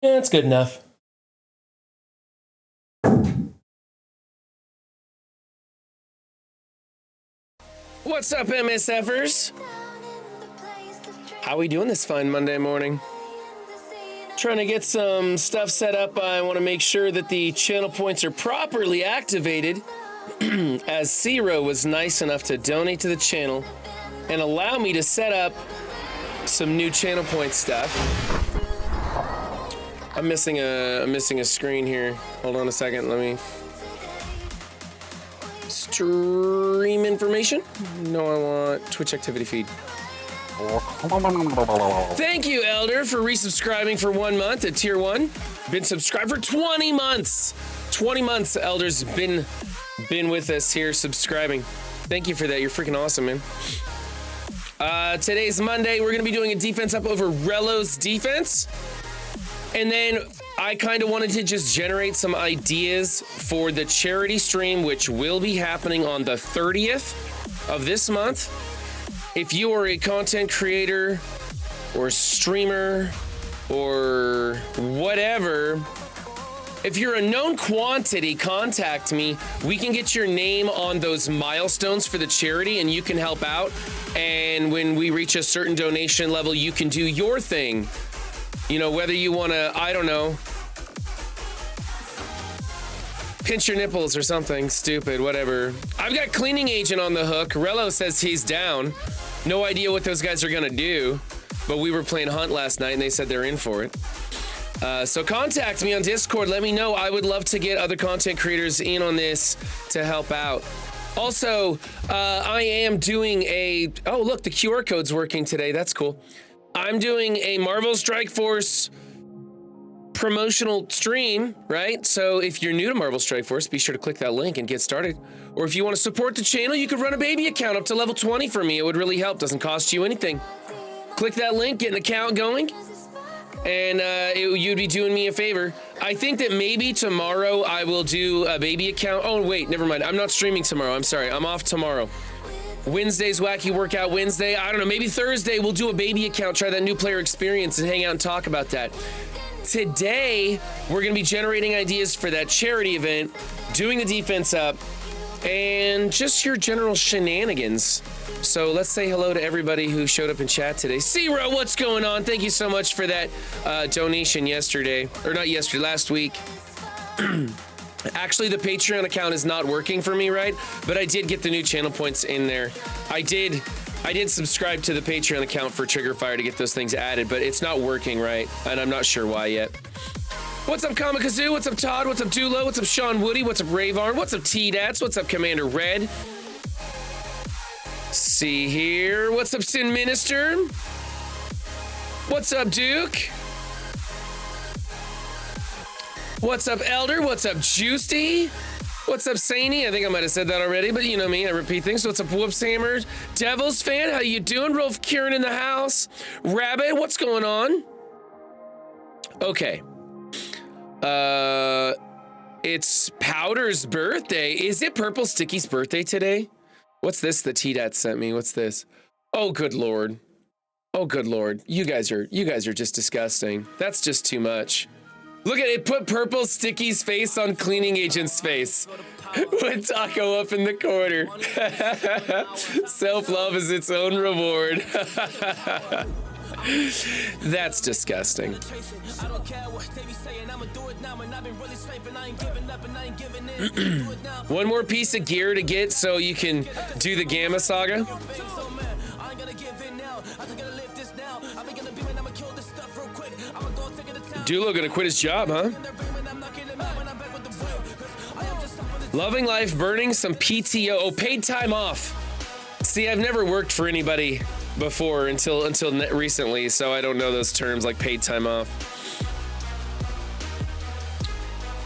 Yeah, that's good enough. What's up, MSFers? How we doing this fine Monday morning? Trying to get some stuff set up. I want to make sure that the channel points are properly activated, as Zero was nice enough to donate to the channel and allow me to set up some new channel point stuff. I'm missing a screen here. Hold on a second. Let me stream information. No, I want Twitch activity feed. Thank you, Elder, for resubscribing for 1 month at tier 1. Been subscribed for 20 months. 20 months, Elder's been with us here subscribing. Thank you for that. You're freaking awesome, man. Today's Monday. We're going to be doing a defense up over Rello's defense. And then I kind of wanted to just generate some ideas for the charity stream, which will be happening on the 30th of this month. If you are a content creator or streamer or whatever, if you're a known quantity, contact me. We can get your name on those milestones for the charity and you can help out. And when we reach a certain donation level, you can do your thing. You know, whether you want to, I don't know, pinch your nipples or something stupid, whatever. I've got Cleaning Agent on the hook. Rello says he's down. No idea what those guys are going to do, but we were playing Hunt last night and they said they're in for it. So contact me on Discord. Let me know. I would love to get other content creators in on this to help out. Also, I am doing oh, look, the QR code's working today. That's cool. I'm doing a Marvel Strike Force promotional stream, right? So if you're new to Marvel Strike Force, be sure to click that link and get started. Or if you want to support the channel, you could run a baby account up to level 20 for me. It would really help. Doesn't cost you anything. Click that link, get an account going, and you'd be doing me a favor. I think that maybe tomorrow I will do a baby account. Oh, wait, never mind. I'm not streaming tomorrow. I'm sorry. I'm off tomorrow. Wednesday's Wacky Workout Wednesday. I don't know, maybe Thursday we'll do a baby account, try that new player experience and hang out and talk about that. Today, we're gonna be generating ideas for that charity event, doing the defense up, and just your general shenanigans. So let's say hello to everybody who showed up in chat today. Zero, what's going on? Thank you so much for that donation yesterday, or not yesterday, last week. Actually, the Patreon account is not working for me, right? But I did get the new channel points in there. I did subscribe to the Patreon account for Triggerfire to get those things added, but it's not working right, and I'm not sure why yet. What's up, Kamikazu? What's up, Todd? What's up, Dulo? What's up, Sean Woody? What's up, Ravarn? What's up, T-Dats? What's up, Commander Red? See here. What's up, Sin Minister? What's up, Duke? What's up, Elder? What's up, Juicy? What's up, Saney? I think I might have said that already, but you know me, I repeat things. What's up, Whoops Hammer? Devils fan, how you doing? Rolf Kieran in the house. Rabbit, what's going on? Okay. It's Powder's birthday. Is it Purple Sticky's birthday today? What's this the T-Dat sent me? What's this? Oh, good Lord. Oh, good Lord. You guys are just disgusting. That's just too much. Look at it, put Purple Sticky's face on Cleaning Agent's face. Put Taco up in the corner. Self-love is its own reward. That's disgusting. One more piece of gear to get so you can do the Gamma Saga. Dulo gonna quit his job, huh? Loving life, burning some PTO. Oh, paid time off. See, I've never worked for anybody before until recently, so I don't know those terms like paid time off.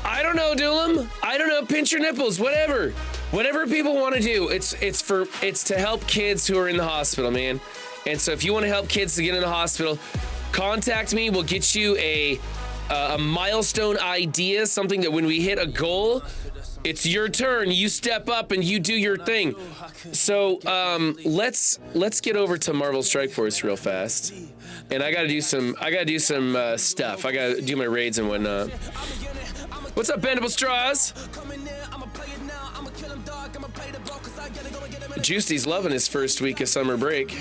I don't know, Dulum. I don't know, pinch your nipples, whatever. Whatever people want to do, it's to help kids who are in the hospital, man. And so if you want to help kids to get in the hospital, contact me. We'll get you a milestone idea, something that when we hit a goal, It's your turn. You step up and you do your thing. So let's get over to Marvel Strike Force real fast. And I gotta do some stuff. I gotta do my raids and whatnot. What's up, Bendable Straws? Juicy's loving his first week of summer break.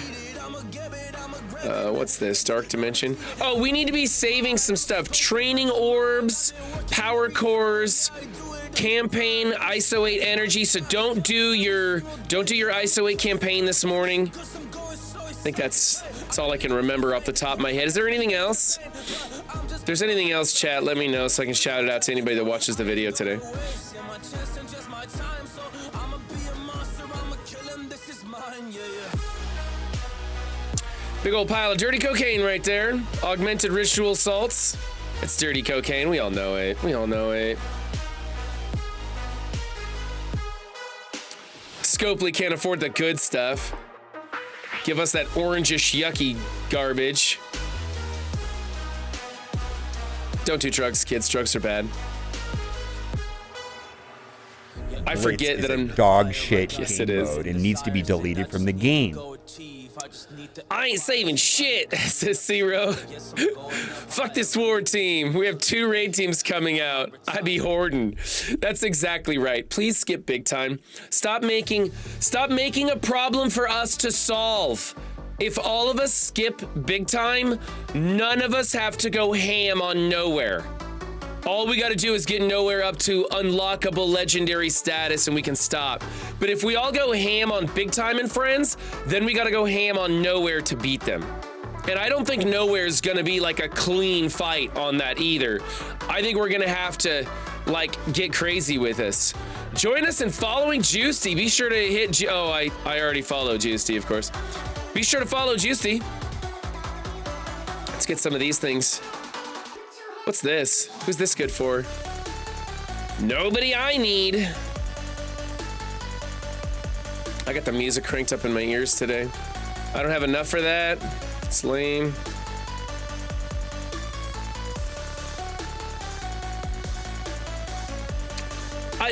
What's this? Dark Dimension. Oh, we need to be saving some stuff. Training orbs, power cores, campaign, ISO 8 energy. So don't do your ISO 8 campaign this morning. I think that's all I can remember off the top of my head. Is there anything else? If there's anything else, chat, let me know so I can shout it out to anybody that watches the video today. Big old pile of dirty cocaine right there. Augmented ritual salts. It's dirty cocaine. We all know it. We all know it. Scopely can't afford the good stuff. Give us that orangish, yucky garbage. Don't do drugs, kids. Drugs are bad. I forget that I'm dog shit. Yes, game it is. Mode and needs to be deleted from the game. I ain't saving shit, says Zero. Fuck this war team. We have 2 raid teams coming out. I be hoarding. That's exactly right. Please skip big time. Stop making a problem for us to solve. If all of us skip big time, none of us have to go ham on nowhere. All we gotta do is get nowhere up to unlockable legendary status and we can stop. But if we all go ham on big time and friends, then we gotta go ham on nowhere to beat them. And I don't think nowhere is gonna be like a clean fight on that either. I think we're gonna have to like get crazy with us. Join us in following Juicy. Be sure to hit, I already follow Juicy, of course. Be sure to follow Juicy. Let's get some of these things. What's this? Who's this good for? Nobody I need. I got the music cranked up in my ears today. I don't have enough for that. It's lame.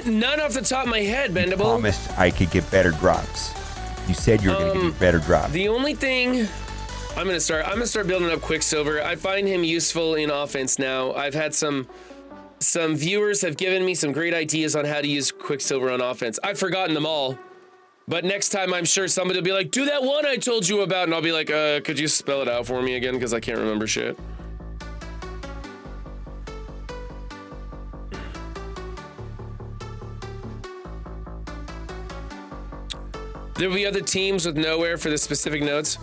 None off the top of my head, Bendable. You promised I could get better drops. You said you were going to get better drops. The only thing... I'm gonna start building up Quicksilver. I find him useful in offense now. I've had some viewers have given me some great ideas on how to use Quicksilver on offense. I've forgotten them all, but next time I'm sure somebody will be like, do that one I told you about, and I'll be like, could you spell it out for me again, because I can't remember shit. There'll be other teams with nowhere for the specific nodes.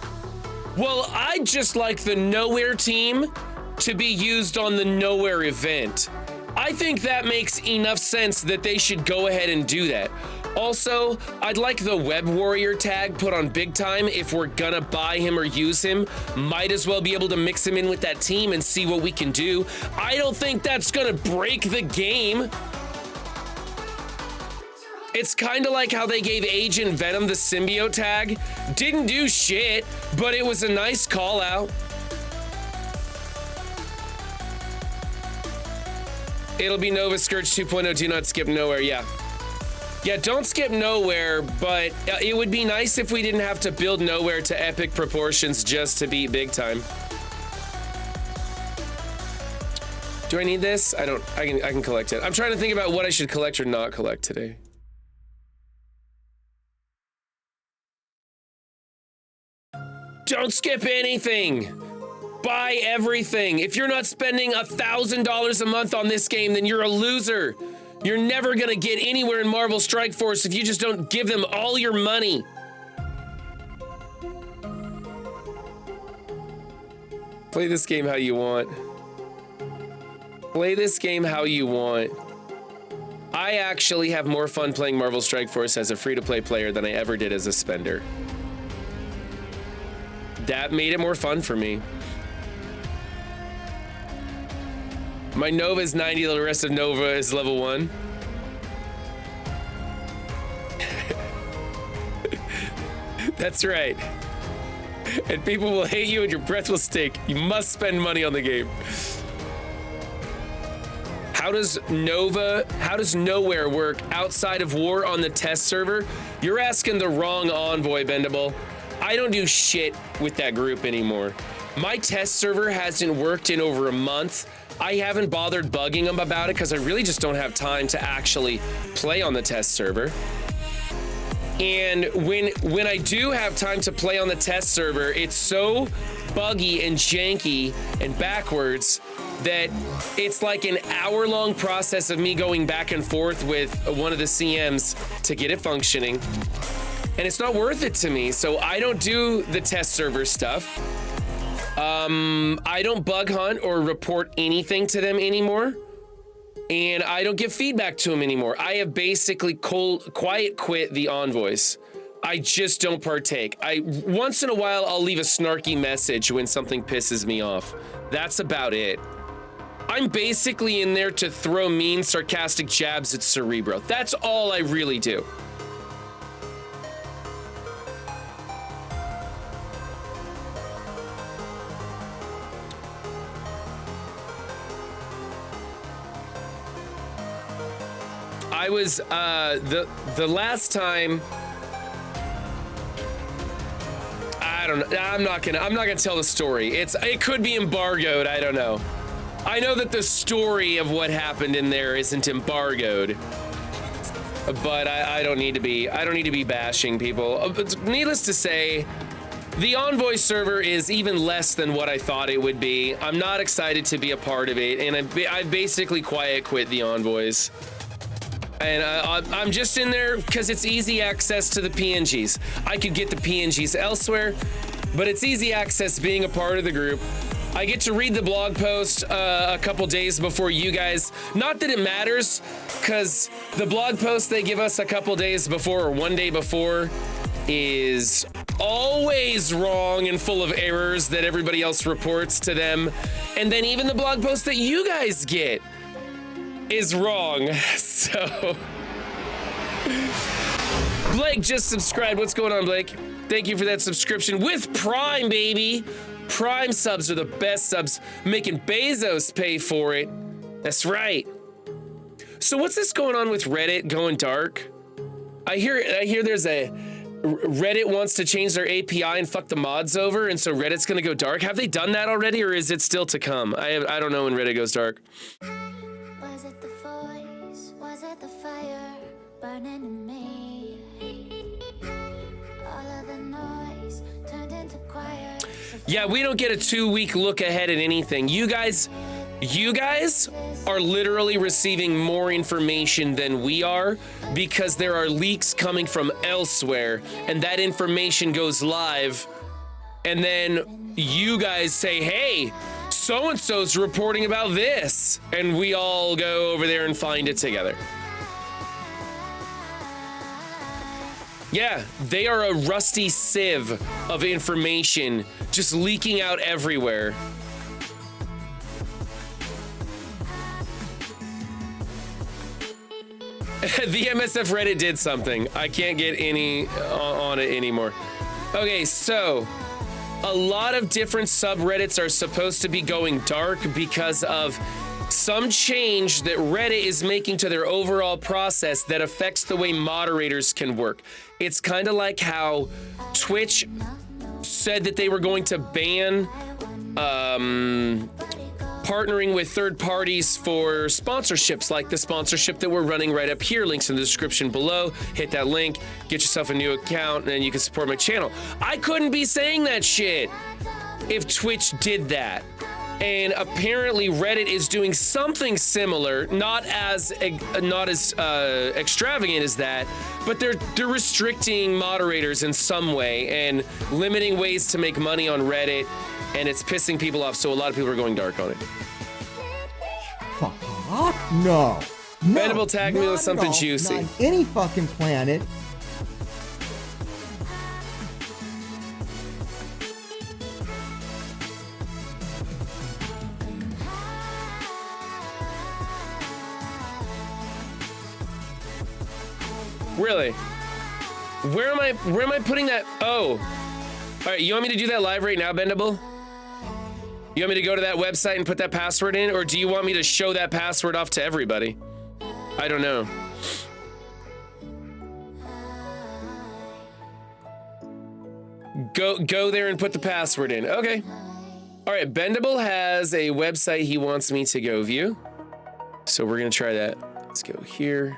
Well, I'd just like the nowhere team to be used on the nowhere event. I think that makes enough sense that they should go ahead and do that. Also, I'd like the Web Warrior tag put on big time if we're gonna buy him or use him. Might as well be able to mix him in with that team and see what we can do. I don't think that's gonna break the game. It's kind of like how they gave Agent Venom the symbiote tag. Didn't do shit, but it was a nice call out. It'll be Nova Scourge 2.0. Do not skip nowhere. Yeah, don't skip nowhere, but it would be nice if we didn't have to build nowhere to epic proportions just to beat big time. Do I need this? I don't. I can collect it. I'm trying to think about what I should collect or not collect today. Don't skip anything. Buy everything. If you're not spending $1,000 a month on this game, then you're a loser. You're never gonna get anywhere in Marvel Strike Force if you just don't give them all your money. Play this game how you want. Play this game how you want. I actually have more fun playing Marvel Strike Force as a free-to-play player than I ever did as a spender. That made it more fun for me. My Nova is 90, the rest of Nova is level 1. That's right. And people will hate you and your breath will stink. You must spend money on the game. how does Nowhere work outside of war on the test server? You're asking the wrong envoy, Bendable. I don't do shit with that group anymore. My test server hasn't worked in over a month. I haven't bothered bugging them about it because I really just don't have time to actually play on the test server. And when I do have time to play on the test server, it's so buggy and janky and backwards that it's like an hour-long process of me going back and forth with one of the CMs to get it functioning. And it's not worth it to me, so I don't do the test server stuff. I don't bug hunt or report anything to them anymore. And I don't give feedback to them anymore. I have basically quiet quit the envoys. I just don't partake. Once in a while, I'll leave a snarky message when something pisses me off. That's about it. I'm basically in there to throw mean, sarcastic jabs at Cerebro. That's all I really do. I was the last time. I don't know. I'm not gonna tell the story. It could be embargoed. I don't know. I know that the story of what happened in there isn't embargoed, but I don't need to be bashing people. Needless to say, the Envoy server is even less than what I thought it would be. I'm not excited to be a part of it, and I basically quiet quit the Envoys. And I'm just in there because it's easy access to the PNGs. I could get the PNGs elsewhere, but it's easy access being a part of the group. I get to read the blog post a couple days before you guys. Not that it matters, because the blog post they give us a couple days before or one day before is always wrong and full of errors that everybody else reports to them. And then even the blog post that you guys get is wrong. So Blake just subscribed. What's going on, Blake? Thank you for that subscription with Prime, baby. Prime subs are the best subs, making Bezos pay for it. That's right. So what's this going on with Reddit going dark? I hear there's a Reddit wants to change their API and fuck the mods over, and so Reddit's gonna go dark. Have they done that already, or is it still to come? I don't know when Reddit goes dark. Was it the voice? Was it the fire burning in me? All of the noise turned into quiet. Yeah, we don't get a 2-week look ahead at anything. You guys are literally receiving more information than we are because there are leaks coming from elsewhere, and that information goes live, and then you guys say, hey, so-and-so's reporting about this, and we all go over there and find it together. Yeah, they are a rusty sieve of information just leaking out everywhere. The MSF Reddit did something. I can't get any on it anymore. Okay, so a lot of different subreddits are supposed to be going dark because of some change that Reddit is making to their overall process that affects the way moderators can work. It's kind of like how Twitch said that they were going to ban partnering with third parties for sponsorships, like the sponsorship that we're running right up here. Links in the description below. Hit that link, get yourself a new account, and then you can support my channel. I couldn't be saying that shit if Twitch did that. And apparently Reddit is doing something similar, not as extravagant as that, but they're restricting moderators in some way and limiting ways to make money on Reddit, and it's pissing people off, so a lot of people are going dark on it. Fuck. No. Venable tag me with something juicy. Not on any fucking planet. Really? Where am I putting that? Oh. All right, you want me to do that live right now, Bendable? You want me to go to that website and put that password in, or do you want me to show that password off to everybody? I don't know. Go there and put the password in. Okay. All right, Bendable has a website he wants me to go view. So we're gonna try that. Let's go here.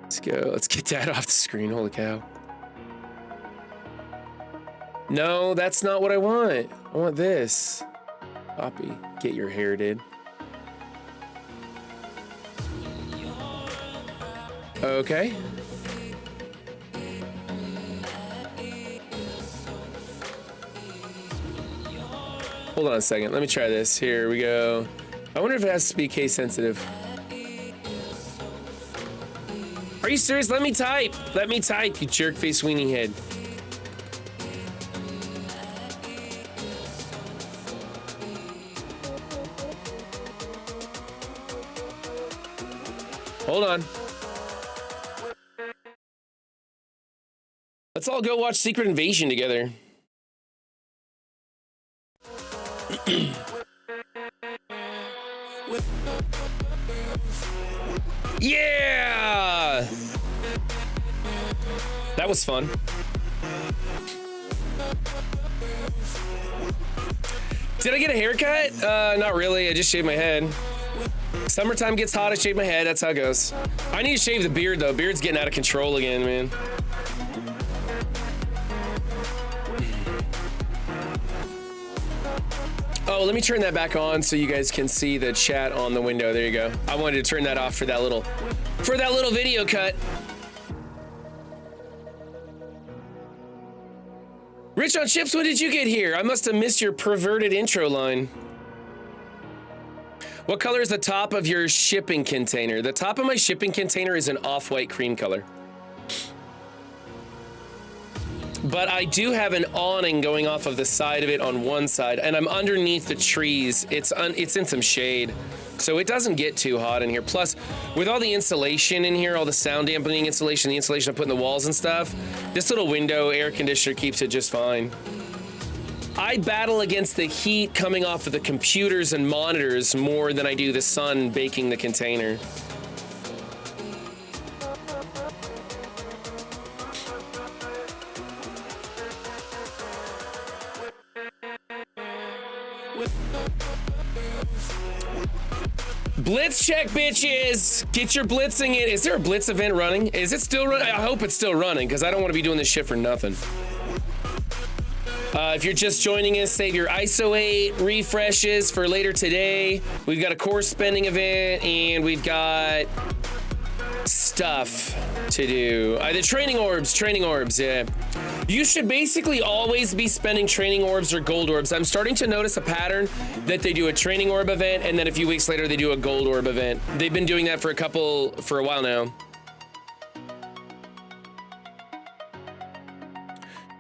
Let's go. Let's get that off the screen. Holy cow. No, that's not what I want. I want this. Copy. Get your hair, dude. Okay. Hold on a second. Let me try this. Here we go. I wonder if it has to be case sensitive. Are you serious? Let me type. Let me type, you jerk face weenie head. Hold on. Let's all go watch Secret Invasion together. Yeah! That was fun. Did I get a haircut? Not really. I just shaved my head. Summertime gets hot, I shave my head. That's how it goes. I need to shave the beard, though. Beard's getting out of control again, man. Oh, let me turn that back on so you guys can see the chat on the window. There you go. I wanted to turn that off for that little video cut. Rich on Chips, when did you get here? I must have missed your perverted intro line. What color is the top of your shipping container? The top of my shipping container is an off-white cream color. But I do have an awning going off of the side of it on one side, and I'm underneath the trees. It's in some shade, so it doesn't get too hot in here. Plus, with all the insulation in here, all the sound dampening insulation, the insulation I put in the walls and stuff, this little window air conditioner keeps it just fine. I battle against the heat coming off of the computers and monitors more than I do the sun baking the container. Blitz check, bitches! Get your blitzing in. Is there a blitz event running? Is it still running? I hope it's still running, because I don't want to be doing this shit for nothing. If you're just joining us, save your ISO 8 refreshes for later today. We've got a course spending event, and we've got stuff to do. The training orbs, yeah. You should basically always be spending training orbs or gold orbs. I'm starting to notice a pattern that they do a training orb event, and then a few weeks later they do a gold orb event. They've been doing that for a while now.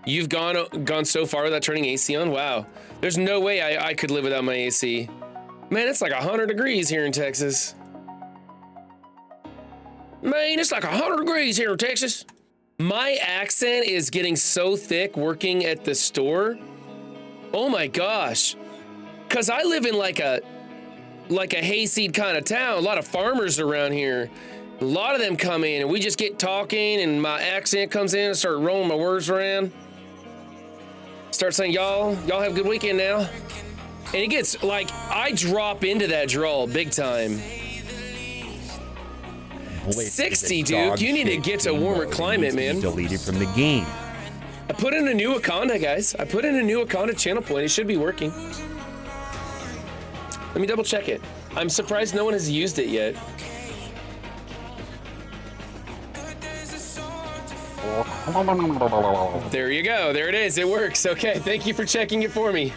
You've gone so far without turning AC on? Wow. There's no way I could live without my AC. Man, it's like 100 degrees here in Texas. Man, it's like 100 degrees here in Texas. My accent is getting so thick working at the store. Oh my gosh. Cause I live in like a hayseed kind of town. A lot of farmers around here. A lot of them come in and we just get talking and my accent comes in and start rolling my words around. Start saying, y'all have a good weekend now. And it gets like, I drop into that drawl big time. 60, dude. You need to get to a warmer climate, man. Deleted from the game. I put in a new Wakanda, guys. I put in a new Wakanda channel point. It should be working. Let me double check it. I'm surprised no one has used it yet. There you go. There it is. It works. Okay. Thank you for checking it for me.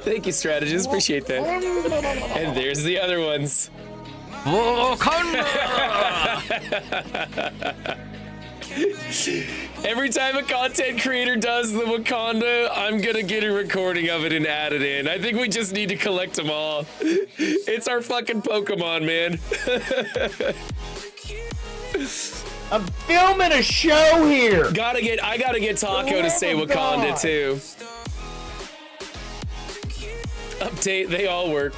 Thank you, strategist. Appreciate that. And there's the other ones. Every time a content creator does the Wakanda, I'm gonna get a recording of it and add it in. I think we just need to collect them all. It's our fucking Pokemon, man. I'm filming a show here. I gotta get Taco to say Wakanda too. They all work.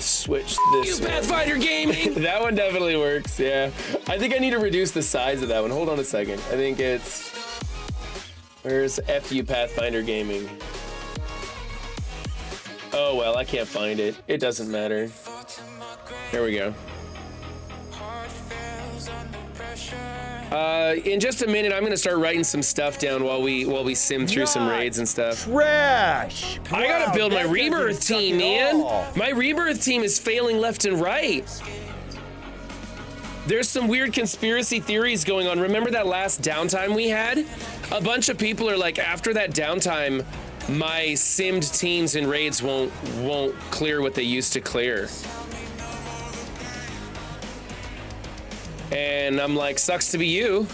Switch this. Pathfinder Gaming. That one definitely works. Yeah. I think I need to reduce the size of that one. Hold on a second. I think it's. Where's FU Pathfinder Gaming? Oh well, I can't find it. It doesn't matter. There we go. In just a minute, I'm gonna start writing some stuff down while we sim through some raids and stuff. Trash! I gotta build my rebirth team, man. My rebirth team is failing left and right. There's some weird conspiracy theories going on. Remember that last downtime we had? A bunch of people are like, after that downtime, my simmed teams and raids won't clear what they used to clear. And I'm like, sucks to be you.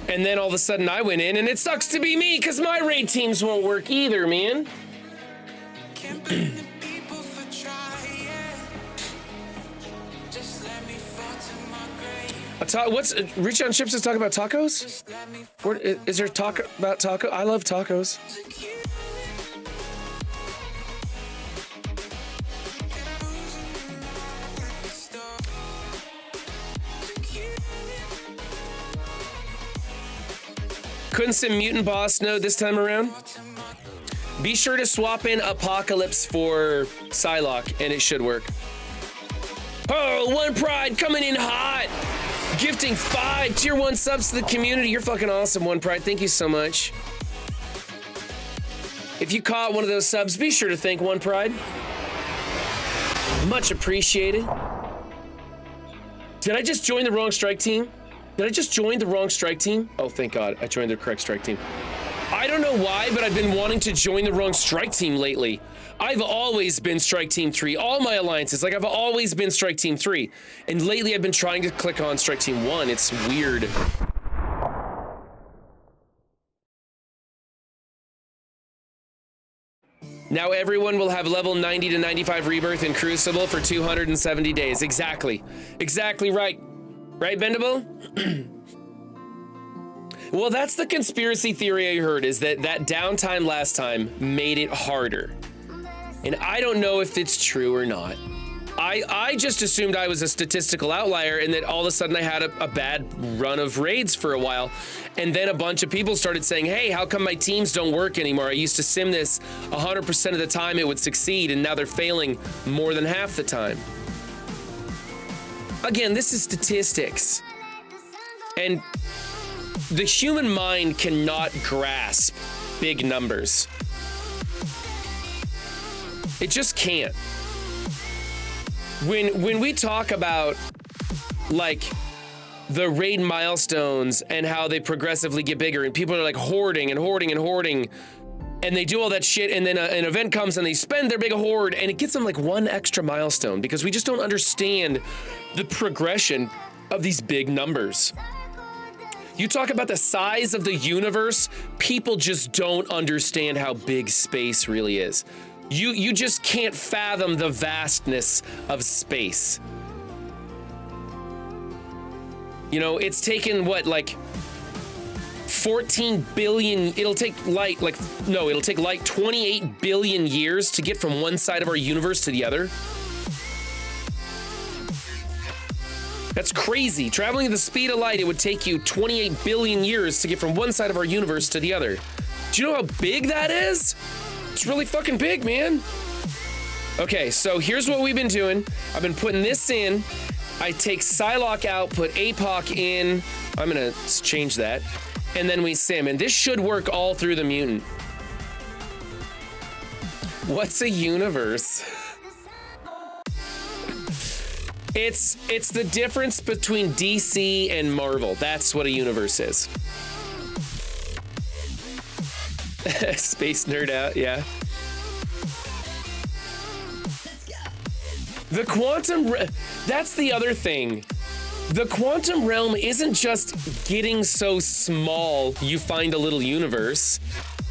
And then all of a sudden I went in and it sucks to be me because my raid teams won't work either, man. What's Rich on Chips is talking about tacos? Is there talk about taco? I love tacos. Couldn't sim Mutant Boss Node this time around. Be sure to swap in Apocalypse for Psylocke and it should work. Oh, One Pride coming in hot. Gifting 5 tier 1 subs to the community. You're fucking awesome, One Pride. Thank you so much. If you caught one of those subs, be sure to thank One Pride. Much appreciated. Did I just join the wrong strike team? Did I just join the wrong strike team? Oh, thank God. I joined the correct strike team. I don't know why, but I've been wanting to join the wrong strike team lately. I've always been strike team 3. All my alliances, like I've always been strike team 3. And lately I've been trying to click on strike team 1. It's weird. Now everyone will have level 90 to 95 rebirth in Crucible for 270 days. Exactly. Exactly right. Right, Bendable? Well, that's the conspiracy theory I heard, is that downtime last time made it harder. And I don't know if it's true or not. I just assumed I was a statistical outlier and that all of a sudden I had a bad run of raids for a while. And then a bunch of people started saying, hey, how come my teams don't work anymore? I used to sim this 100% of the time it would succeed, and now they're failing more than half the time. Again, this is statistics. And the human mind cannot grasp big numbers. It just can't. When we talk about like the raid milestones and how they progressively get bigger and people are like hoarding and hoarding and hoarding and they do all that shit and then an event comes and they spend their big hoard and it gets them like one extra milestone because we just don't understand the progression of these big numbers. You talk about the size of the universe, people just don't understand how big space really is. You just can't fathom the vastness of space. You know, it's taken what, like 14 billion, it'll take light 28 billion years to get from one side of our universe to the other. That's crazy. Traveling at the speed of light, it would take you 28 billion years to get from one side of our universe to the other. Do you know how big that is? It's really fucking big, man. Okay, so here's what we've been doing. I've been putting this in. I take Psylocke out, put APOC in. I'm gonna change that. And then we sim, and this should work all through the mutant. What's a universe? It's the difference between DC and Marvel. That's what a universe is. Space nerd out, yeah. The quantum, that's the other thing. The quantum realm isn't just getting so small you find a little universe.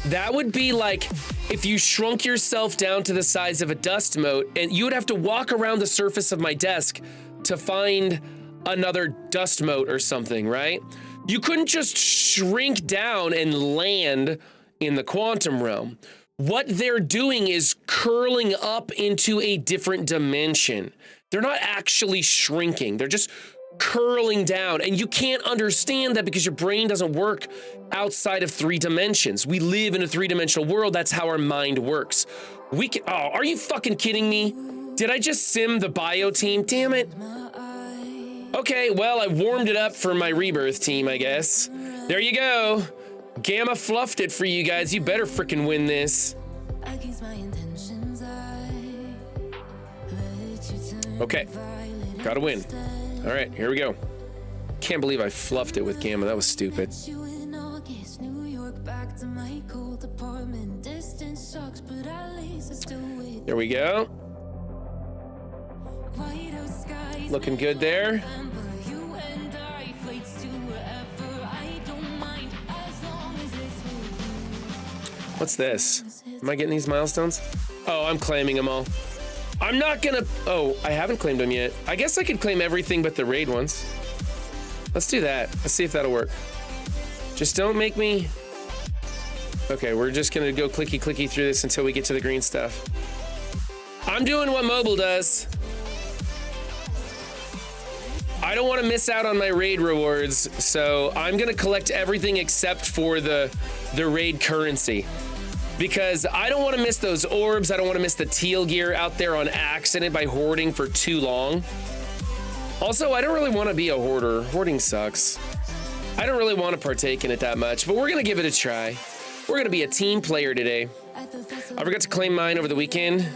That would be like if you shrunk yourself down to the size of a dust mote and you would have to walk around the surface of my desk to find another dust mote or something, right? You couldn't just shrink down and land in the quantum realm. What they're doing is curling up into a different dimension. They're not actually shrinking. They're just curling down. And you can't understand that because your brain doesn't work outside of 3 dimensions. We live in a 3-dimensional world. That's how our mind works. We can, oh, are you fucking kidding me? Did I just sim the bio team? Damn it. Okay, well, I warmed it up for my rebirth team, I guess. There you go. Gamma fluffed it for you guys. You better freaking win this. Okay, gotta win. All right, here we go. Can't believe I fluffed it with Gamma. That was stupid. There we go. Looking good there. What's this? Am I getting these milestones? Oh, I'm claiming them all. I'm not gonna, oh, I haven't claimed them yet. I guess I could claim everything but the raid ones. Let's do that. Let's see if that'll work. Just don't make me, okay, we're just gonna go clicky through this until we get to the green stuff. I'm doing what mobile does. I don't want to miss out on my raid rewards, so I'm gonna collect everything except for the raid currency. Because I don't want to miss those orbs. I don't want to miss the teal gear out there on accident by hoarding for too long. Also, I don't really want to be a hoarder. Hoarding sucks. I don't really want to partake in it that much, but we're going to give it a try. We're going to be a team player today. I forgot to claim mine over the weekend.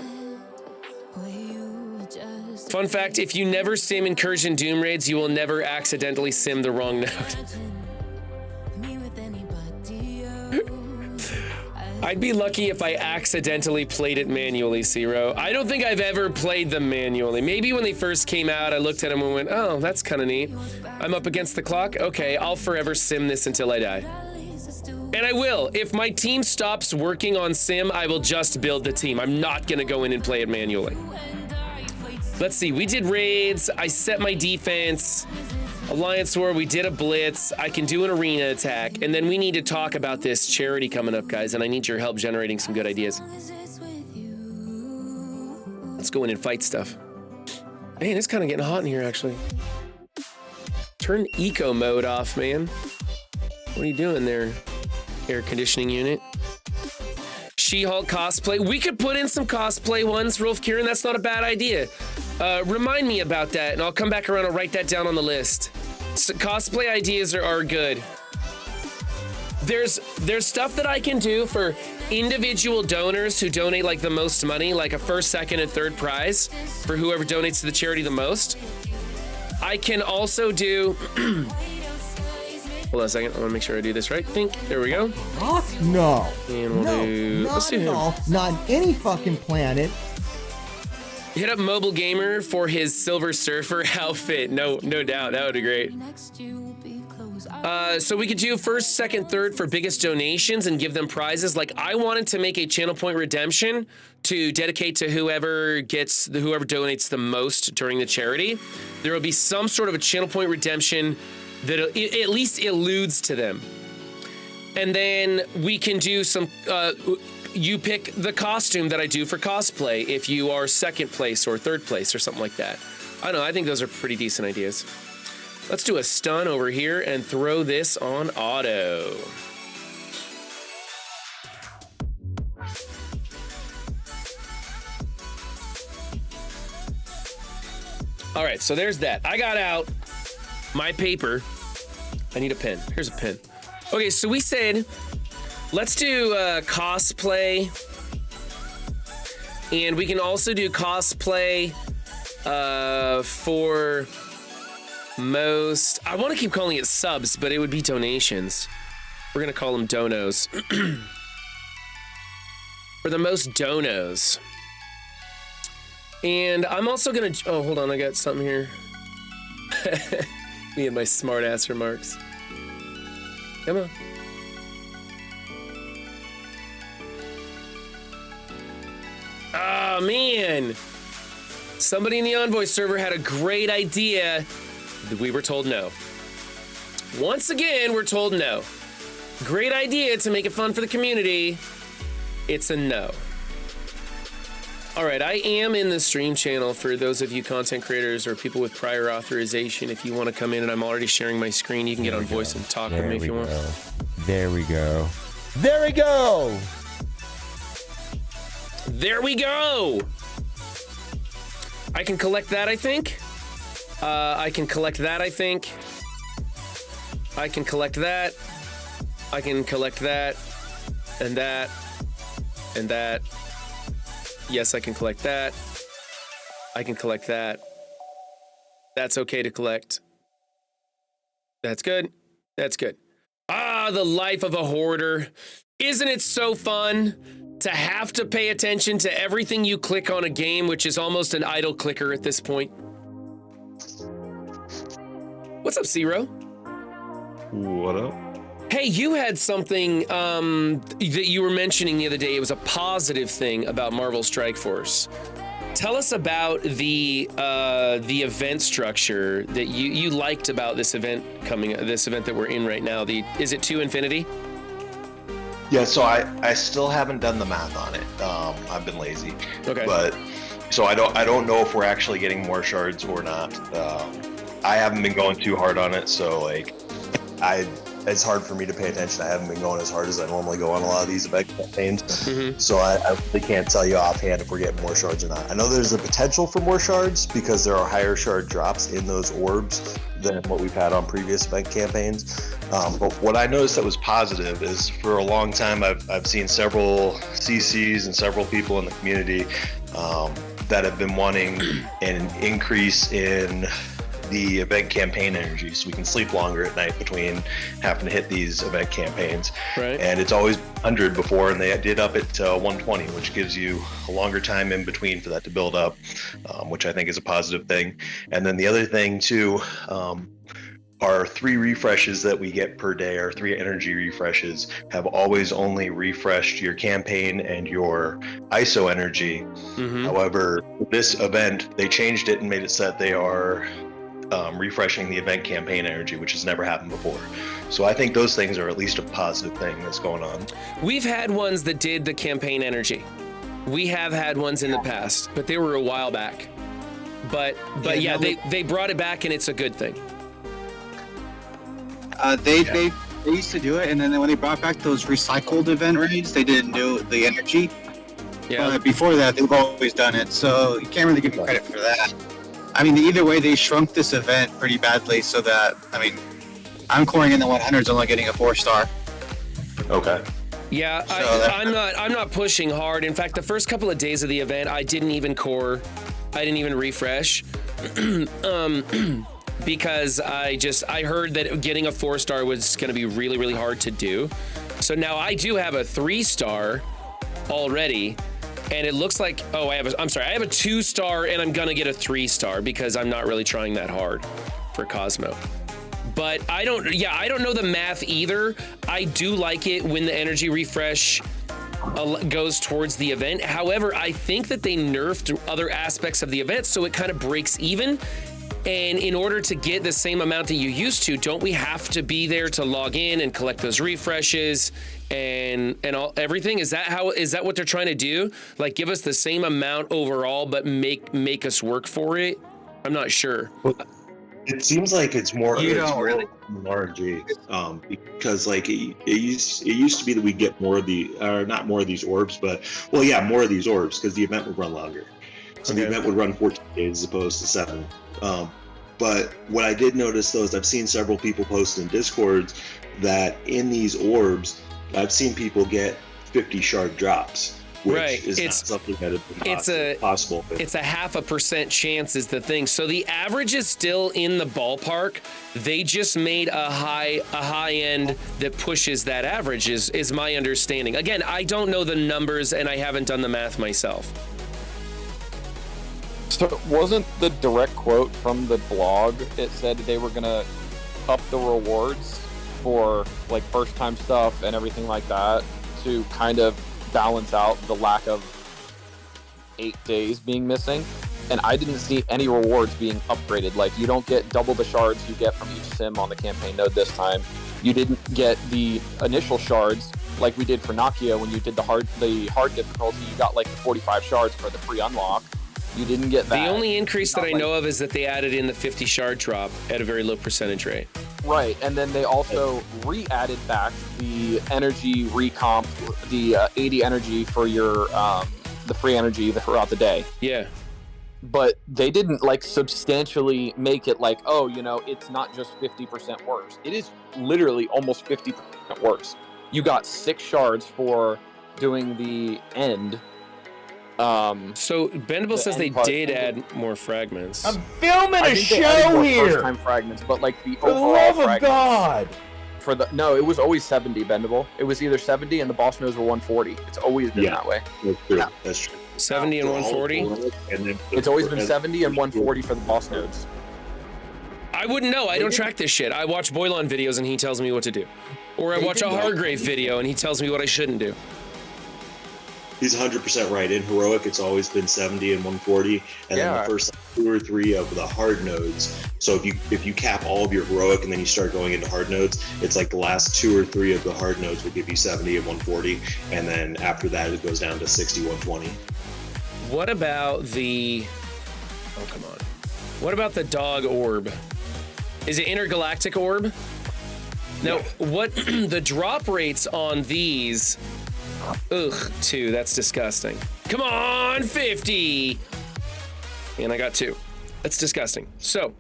Fun fact, if you never sim Incursion Doom raids, you will never accidentally sim the wrong node. I'd be lucky if I accidentally played it manually, Zero. I don't think I've ever played them manually. Maybe when they first came out, I looked at them and went, oh, that's kind of neat. I'm up against the clock. Okay, I'll forever sim this until I die. And I will. If my team stops working on sim, I will just build the team. I'm not gonna go in and play it manually. Let's see, we did raids. I set my defense. Alliance War, we did a blitz. I can do an arena attack. And then we need to talk about this charity coming up, guys. And I need your help generating some good ideas. Let's go in and fight stuff. Man, it's kind of getting hot in here, actually. Turn eco mode off, man. What are you doing there, air conditioning unit? She-Hulk cosplay. We could put in some cosplay ones, Rolf Kieran. That's not a bad idea. Remind me about that, and I'll come back around and write that down on the list. So cosplay ideas are good. There's stuff that I can do for individual donors who donate like the most money, like a first, second, and third prize for whoever donates to the charity the most. I can also do. Hold on a second. I want to make sure I do this right. Think. There we go. Fuck no. And we'll do. Let's do him. Not on any fucking planet. Hit up Mobile Gamer for his Silver Surfer outfit. No doubt. That would be great. So we could do first, second, third for biggest donations and give them prizes. Like I wanted to make a channel point redemption to dedicate to whoever donates the most during the charity. There will be some sort of a channel point redemption that at least alludes to them. And then we can do some, you pick the costume that I do for cosplay if you are second place or third place or something like that. I don't know, I think those are pretty decent ideas. Let's do a stun over here and throw this on auto. All right, so there's that. I got out my paper. I need a pen. Here's a pen. Okay, so we said, let's do cosplay. And we can also do cosplay for most, I want to keep calling it subs, but it would be donations. We're going to call them donos. For the most donos. And I'm also going to, oh, hold on, I got something here. Me and my smart ass remarks. Come on. Oh, man. Somebody in the Envoy server had a great idea. We were told no. Once again, we're told no. Great idea to make it fun for the community. It's a no. All right, I am in the stream channel for those of you content creators or people with prior authorization. If you want to come in and I'm already sharing my screen, you can get on voice and talk with me if you want. There we go. There we go. There we go. I can collect that, I think. I can collect that, I think. I can collect that. I can collect that. And that. And that. Yes, I can collect that. I can collect that. That's okay to collect. That's good. That's good. Ah, the life of a hoarder. Isn't it so fun to have to pay attention to everything you click on a game, which is almost an idle clicker at this point? What's up, Zero? What up? Hey, you had something that you were mentioning the other day. It was a positive thing about Marvel Strike Force. Tell us about the event structure that you liked about this event that we're in right now. Is it 2 Infinity? Yeah, so I still haven't done the math on it. I've been lazy. Okay. But so I don't know if we're actually getting more shards or not. I haven't been going too hard on it, so like it's hard for me to pay attention. I haven't been going as hard as I normally go on a lot of these event campaigns. Mm-hmm. So I really can't tell you offhand if we're getting more shards or not. I know there's a potential for more shards because there are higher shard drops in those orbs than what we've had on previous event campaigns. But what I noticed that was positive is for a long time I've seen several CCs and several people in the community that have been wanting an increase in the event campaign energy so we can sleep longer at night between having to hit these event campaigns. Right. And it's always 100 before, and they did up it to 120, which gives you a longer time in between for that to build up, which I think is a positive thing. And then the other thing too, our 3 refreshes that we get per day, our 3 energy refreshes, have always only refreshed your campaign and your ISO energy. Mm-hmm. However, this event, they changed it and made it so that they are refreshing the event campaign energy, which has never happened before. So I think those things are at least a positive thing that's going on. We've had ones that did the campaign energy. We have had ones in the past, but they were a while back. But yeah, they brought it back and it's a good thing. They used to do it, and then when they brought back those recycled event raids, they didn't do the energy. Yeah. But before that, they've always done it, so you can't really give them credit for that. I mean, either way, they shrunk this event pretty badly so that, I mean, I'm coring in the 100s, only getting a 4-star. Okay. Yeah, So I'm not pushing hard. In fact, the first couple of days of the event, I didn't even core. I didn't even refresh. Because I heard that getting a 4-star was going to be really, really hard to do. So now I do have a 3-star already. And it looks like, I have a 2-star and I'm gonna get a 3-star because I'm not really trying that hard for Cosmo. But I don't know the math either. I do like it when the energy refresh goes towards the event. However, I think that they nerfed other aspects of the event so it kind of breaks even. And in order to get the same amount that you used to, don't we have to be there to log in and collect those refreshes and everything? Is that what they're trying to do? Like give us the same amount overall, but make us work for it? I'm not sure. It seems like it's more RNG, because like it used to be that we get more of not more of these orbs, but more of these orbs because the event would run longer. So the event would run 14 days as opposed to 7. But what I did notice though is I've seen several people post in Discords that in these orbs, I've seen people get 50 shard drops, which is not something that is possible. It's a 0.5% chance is the thing. So the average is still in the ballpark. They just made a high end that pushes that average is my understanding. Again, I don't know the numbers and I haven't done the math myself. So wasn't the direct quote from the blog, it said they were going to up the rewards for like first time stuff and everything like that to kind of balance out the lack of 8 days being missing? and I didn't see any rewards being upgraded. Like, you don't get double the shards you get from each sim on the campaign node this time. You didn't get the initial shards like we did for Nakia when you did the hard difficulty. You got like 45 shards for the free unlock. You didn't get that. The only increase that I know of is that they added in the 50 shard drop at a very low percentage rate. Right, and then they also re-added back the energy recomp, the 80 energy for your the free energy throughout the day. Yeah. But they didn't like substantially make it like, oh, you know, it's not just 50% worse. It is literally almost 50% worse. You got 6 shards for doing the end. So Bendable says they did add more fragments. I'm filming a show here. First time fragments, but like the For the overall love of fragments God. for the no, it was always 70 Bendable. It was either 70 and the boss nodes were 140. It's always been that way. That's true. That's true. 70 and 140? And then It's always been 70 and 140 for the boss nodes. I wouldn't know. I don't track this shit. I watch Boylon videos and he tells me what to do. Or I watch a Hargrave video and he tells me what I shouldn't do. He's 100% right. In Heroic, it's always been 70 and 140, and then the first 2 or 3 of the hard nodes. So if you cap all of your Heroic and then you start going into hard nodes, it's like the last 2 or 3 of the hard nodes will give you 70 and 140, and then after that it goes down to 60, 120. What about the... Oh, come on. What about the dog orb? Is it intergalactic orb? Now, what the drop rates on these... Ugh, 2, that's disgusting. Come on, 50! And I got 2. That's disgusting. So,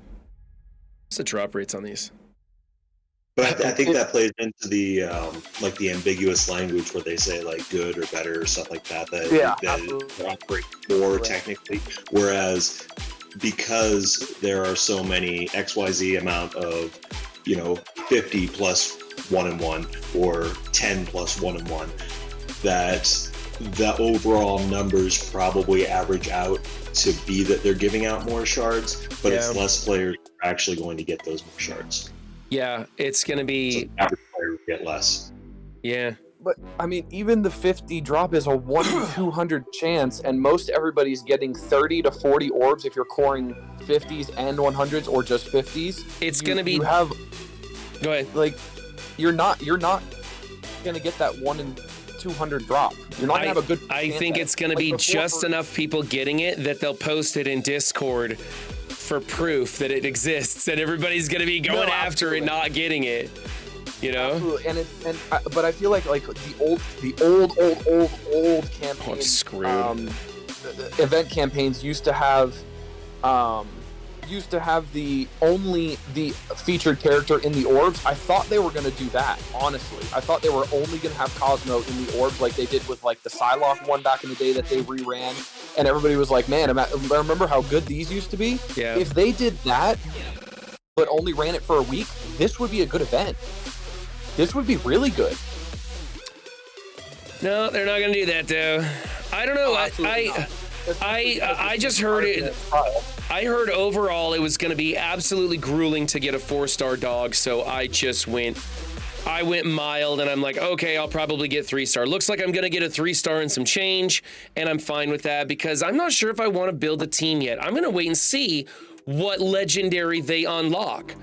what's the drop rates on these? But I think that plays into the like the ambiguous language where they say like good or better or stuff like that. That drop rate more technically. Whereas because there are so many XYZ amount of, 50 plus 1 and 1 or 10 plus 1 and 1, that the overall numbers probably average out to be that they're giving out more shards, but it's less players are actually going to get those more shards. Yeah, it's going to be... So the average player will get less. Yeah. But, I mean, even the 50 drop is a 1 in 200 chance, and most everybody's getting 30 to 40 orbs if you're coring 50s and 100s or just 50s. It's going to be... You have... Go ahead. Like, you're not going to get that 1 in 200 drop. You're not gonna have a good. I think it's gonna be just enough people getting it that they'll post it in Discord for proof that it exists, and everybody's gonna be going after it, not getting it. Absolutely. But I feel like the old campaign. I'm screwed. Event campaigns used to have the featured character in the orbs. I thought they were going to do that, honestly. I thought they were only going to have Cosmo in the orbs like they did with like the Psylocke one back in the day that they reran, and everybody was like, man, remember how good these used to be? Yeah. If they did that but only ran it for a week, this would be a good event. This would be really good. No, they're not going to do that though. I don't know. I just heard it. I heard overall it was going to be absolutely grueling to get a 4-star dog, so I went mild, and I'm like, okay, I'll probably get 3-star. Looks like I'm going to get a 3-star and some change, and I'm fine with that because I'm not sure if I want to build a team yet. I'm going to wait and see what legendary they unlock.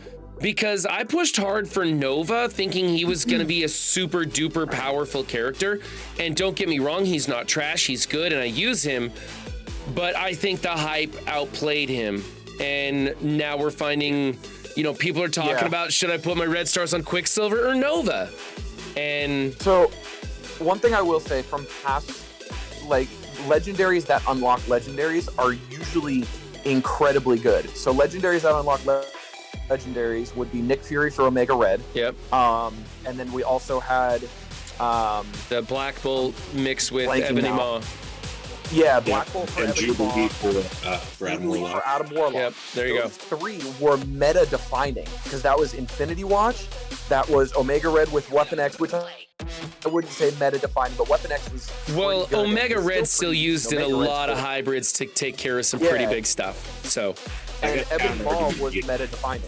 Because I pushed hard for Nova, thinking he was going to be a super duper powerful character. And don't get me wrong, he's not trash, he's good, and I use him. But I think the hype outplayed him. And now we're finding, people are talking about, should I put my red stars on Quicksilver or Nova? And so, one thing I will say from past, legendaries that unlock legendaries are usually incredibly good. So legendaries that unlock legendaries would be Nick Fury for Omega Red. Yep. And then we also had the Black Bolt mixed with Ebony Maw. Yeah, Black Bolt for and Ebony Jubilee Maw. for Adam Warlock. Yep, there you Those 3 were meta defining because that was Infinity Watch, that was Omega Red with Weapon X, which I wouldn't say meta defining, but Weapon X was. Well, Omega Red's still used in a lot of hybrids to take care of some pretty big stuff. So. And Ebony Maw was meta defining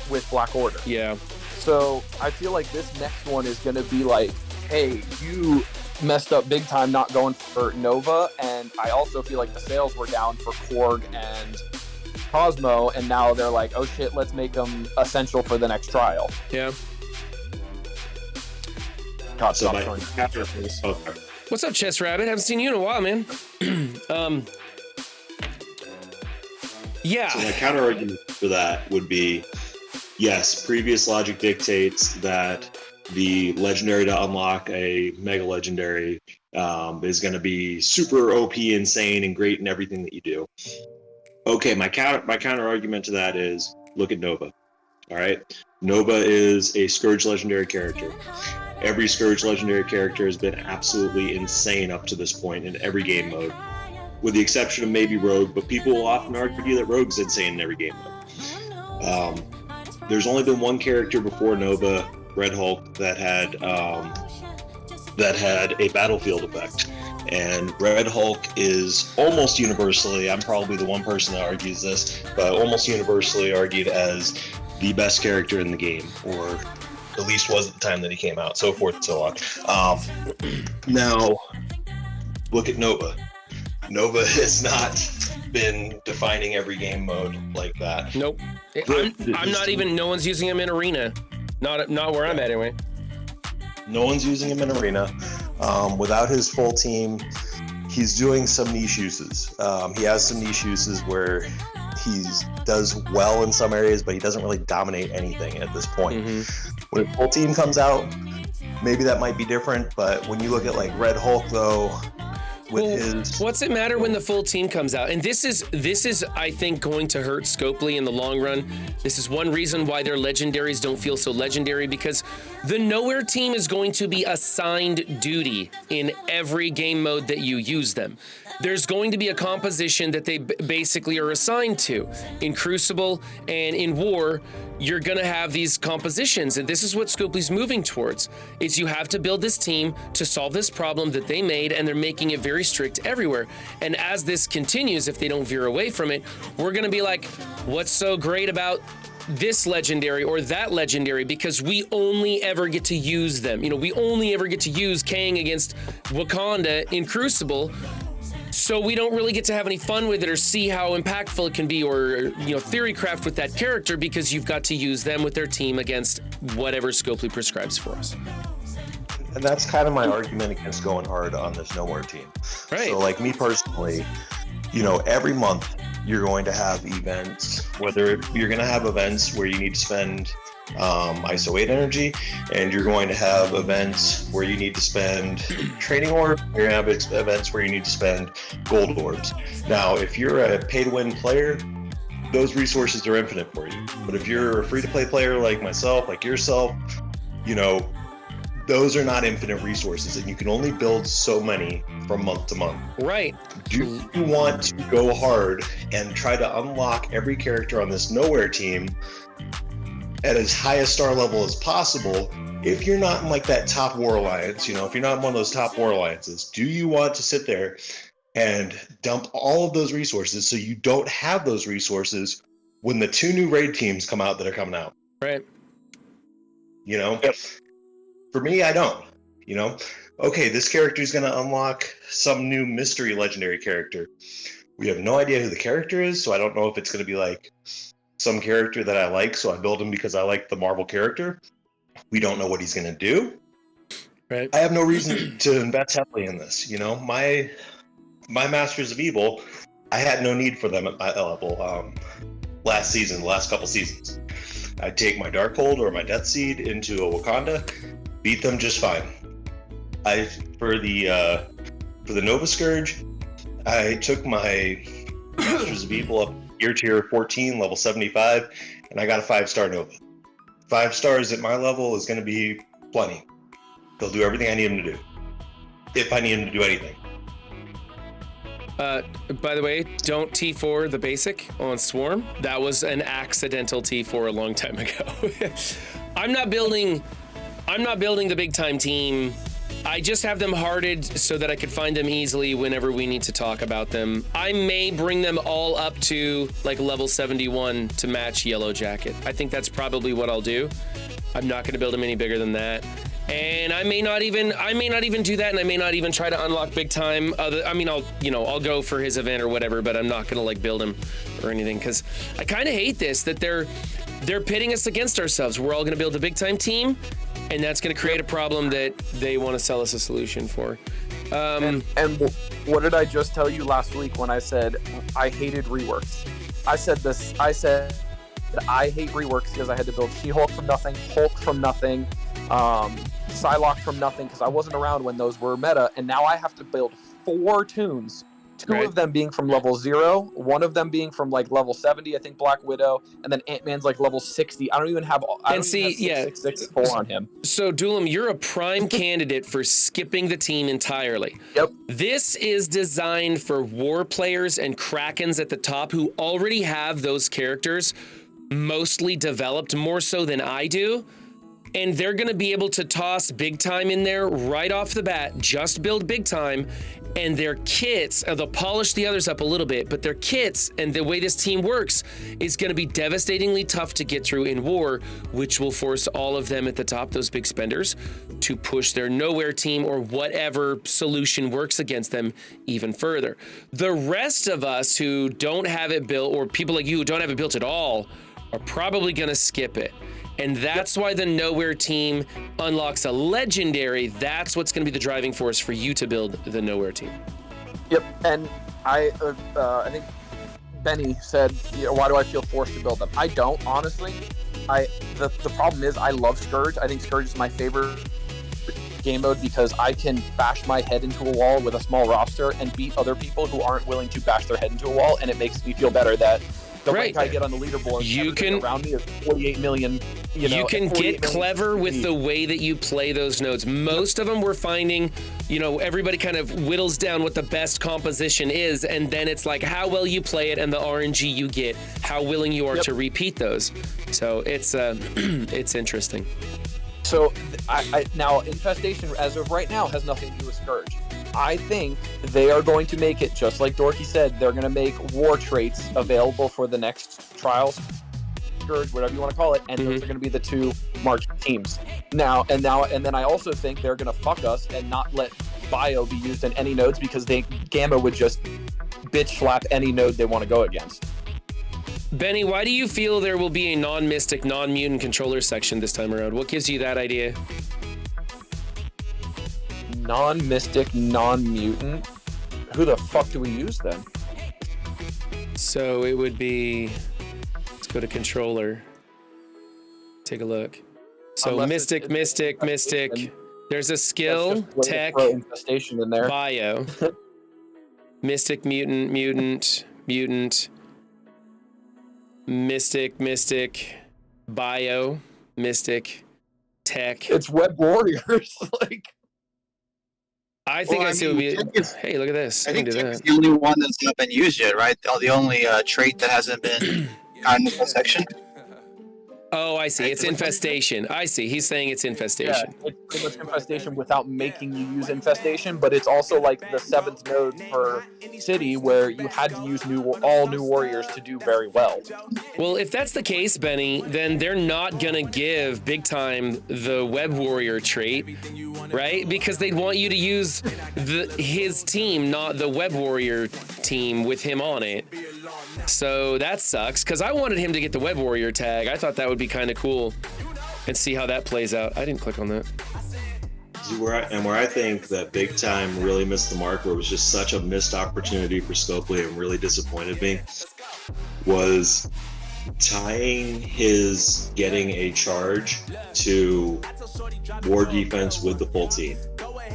with Black Order. Yeah. So I feel like this next one is going to be like, hey, you messed up big time not going for Nova, and I also feel like the sales were down for Korg and Cosmo, and now they're like, oh shit, let's make them essential for the next trial. Yeah. God, So stop my showing counter, face. What's up, Chess Rabbit? Haven't seen you in a while, man. Yeah. So my counter argument for that would be, yes, previous logic dictates that the legendary to unlock a mega legendary is going to be super OP, insane, and great in everything that you do. Okay, my counter argument to that is, look at Nova. All right, Nova is a Scourge legendary character. Every Scourge legendary character has been absolutely insane up to this point in every game mode, with the exception of maybe Rogue, but people will often argue that Rogue's insane in every game mode. There's only been one character before Nova, Red Hulk, that had a battlefield effect. And Red Hulk is almost universally, I'm probably the one person that argues this, but almost universally argued as the best character in the game, or at least was at the time that he came out, so forth and so on. Now, look at Nova. Nova has not been defining every game mode like that. Nope. I'm not even, no one's using him in Arena. Not where I'm at anyway. No one's using him in Arena. Without his full team, he's doing some niche uses. He has some niche uses where he does well in some areas, but he doesn't really dominate anything at this point. When his full team comes out, maybe that might be different, but when you look at like Red Hulk though, what's it matter when the full team comes out? And this is I think going to hurt Scopely in the long run. This is one reason why their legendaries don't feel so legendary, because the Nowhere team is going to be assigned duty in every game mode that you use them. There's going to be a composition that they basically are assigned to. In Crucible and in War, you're gonna have these compositions, and this is what Scopely's moving towards. Is you have to build this team to solve this problem that they made, and they're making it very strict everywhere. And as this continues, if they don't veer away from it, we're gonna be like, what's so great about this legendary or that legendary, because we only ever get to use them. You know, we only ever get to use Kang against Wakanda in Crucible, so we don't really get to have any fun with it or see how impactful it can be, or, you know, theory craft with that character, because you've got to use them with their team against whatever Scopely prescribes for us. And that's kind of my argument against going hard on this Nowhere team. Right. So like me personally, you know, every month you're going to have events, whether you're going to have events where you need to spend ISO 8 energy, and you're going to have events where you need to spend training orbs, you're going to have events where you need to spend gold orbs. Now, if you're a pay-to-win player, those resources are infinite for you. But if you're a free-to-play player like myself, like yourself, you know, those are not infinite resources, and you can only build so many from month to month. Right. Do you want to go hard and try to unlock every character on this Nowhere team at as high a star level as possible? If you're not in like that top war alliance, you know, if you're not in one of those top war alliances, do you want to sit there and dump all of those resources so you don't have those resources when the 2 new raid teams come out that are coming out? Right. You know? Yep. For me, I don't. You know? Okay, this character is going to unlock some new mystery legendary character. We have no idea who the character is, so I don't know if it's going to be like some character that I like, so I build him because I like the Marvel character. We don't know what he's going to do. Right. I have no reason to invest heavily in this. You know, my Masters of Evil, I had no need for them at my level last season, the last couple seasons. I'd take my Darkhold or my Death Seed into a Wakanda, beat them just fine. For the Nova Scourge, I took my Masters of Evil up gear tier 14, level 75, and I got a 5-star Nova. 5 stars at my level is going to be plenty. They'll do everything I need them to do, if I need them to do anything. By the way, don't T4 the basic on Swarm. That was an accidental T4 a long time ago. I'm not building the big time team. I just have them hearted so that I could find them easily whenever we need to talk about them. I may bring them all up to like level 71 to match Yellow Jacket. I think that's probably what I'll do. I'm not going to build them any bigger than that. And I may not even do that, and I may not even try to unlock big time. I'll go for his event or whatever, but I'm not gonna like build him or anything, because I kind of hate this that they're pitting us against ourselves. We're all gonna build a big time team, and that's gonna create a problem that they want to sell us a solution for. And what did I just tell you last week when I said I hated reworks? I said that I hate reworks because I had to build She-Hulk from nothing, Hulk from nothing, Psylocke from nothing, because I wasn't around when those were meta, and now I have to build 4 tunes. 2 of them being from level 0, 1 of them being from like level 70, I think Black Widow, and then Ant-Man's like level 60. I don't even have 664 on him. So Duelam, you're a prime candidate for skipping the team entirely. Yep. This is designed for war players and Krakens at the top who already have those characters mostly developed, more so than I do. And they're going to be able to toss big time in there right off the bat, just build big time, and their kits, they'll polish the others up a little bit, but their kits and the way this team works is going to be devastatingly tough to get through in war, which will force all of them at the top, those big spenders, to push their nowhere team or whatever solution works against them even further. The rest of us who don't have it built, or people like you who don't have it built at all, are probably going to skip it. And that's why the nowhere team unlocks a legendary. That's what's going to be the driving force for you to build the nowhere team. Yep, and I think Benny said, why do I feel forced to build them? I don't, honestly. The problem is I love Scourge. I think Scourge is my favorite game mode because I can bash my head into a wall with a small roster and beat other people who aren't willing to bash their head into a wall, and it makes me feel better that the rank I get on the leaderboard around me is 48 million. You can get clever with the way that you play those nodes. Most of them we're finding, everybody kind of whittles down what the best composition is, and then it's like how well you play it and the RNG you get, how willing you are to repeat those. So it's it's interesting. So now Infestation, as of right now, has nothing to do with Scourge. I think they are going to make it, just like Dorky said, they're going to make war traits available for the next trials, Scourge, whatever you want to call it, and those are going to be the 2 marquee teams. And then I also think they're going to fuck us and not let Bio be used in any nodes because Gamma would just bitch slap any node they want to go against. Benny, why do you feel there will be a non-mystic, non-mutant controller section this time around? What gives you that idea? Non-mystic, non-mutant? Who the fuck do we use then? So it would be, let's go to controller. Take a look. So Unless mystic. There's a skill, tech, Infestation in there. bio. Mystic, mutant, mystic, bio, mystic, tech. It's Web Warriors. I think I see what would be. Hey, look at this. I think do it's that. the only one that's not been used yet, right? The only trait that hasn't been gotten in the section. Oh, I see. It's infestation. I see. He's saying it's infestation. Yeah, it's pretty much infestation without making you use infestation, but it's also like the 7th node for City where you had to use all new warriors to do very well. Well, if that's the case, Benny, then they're not gonna give big time the web warrior trait, right? Because they'd want you to use his team, not the web warrior team with him on it. So that sucks, because I wanted him to get the web warrior tag. I thought that would be kind of cool and see how that plays out. I didn't click on that. Where I think that big time really missed the mark, where it was just such a missed opportunity for Scopely and really disappointed me, was tying his getting a charge to war defense with the full team.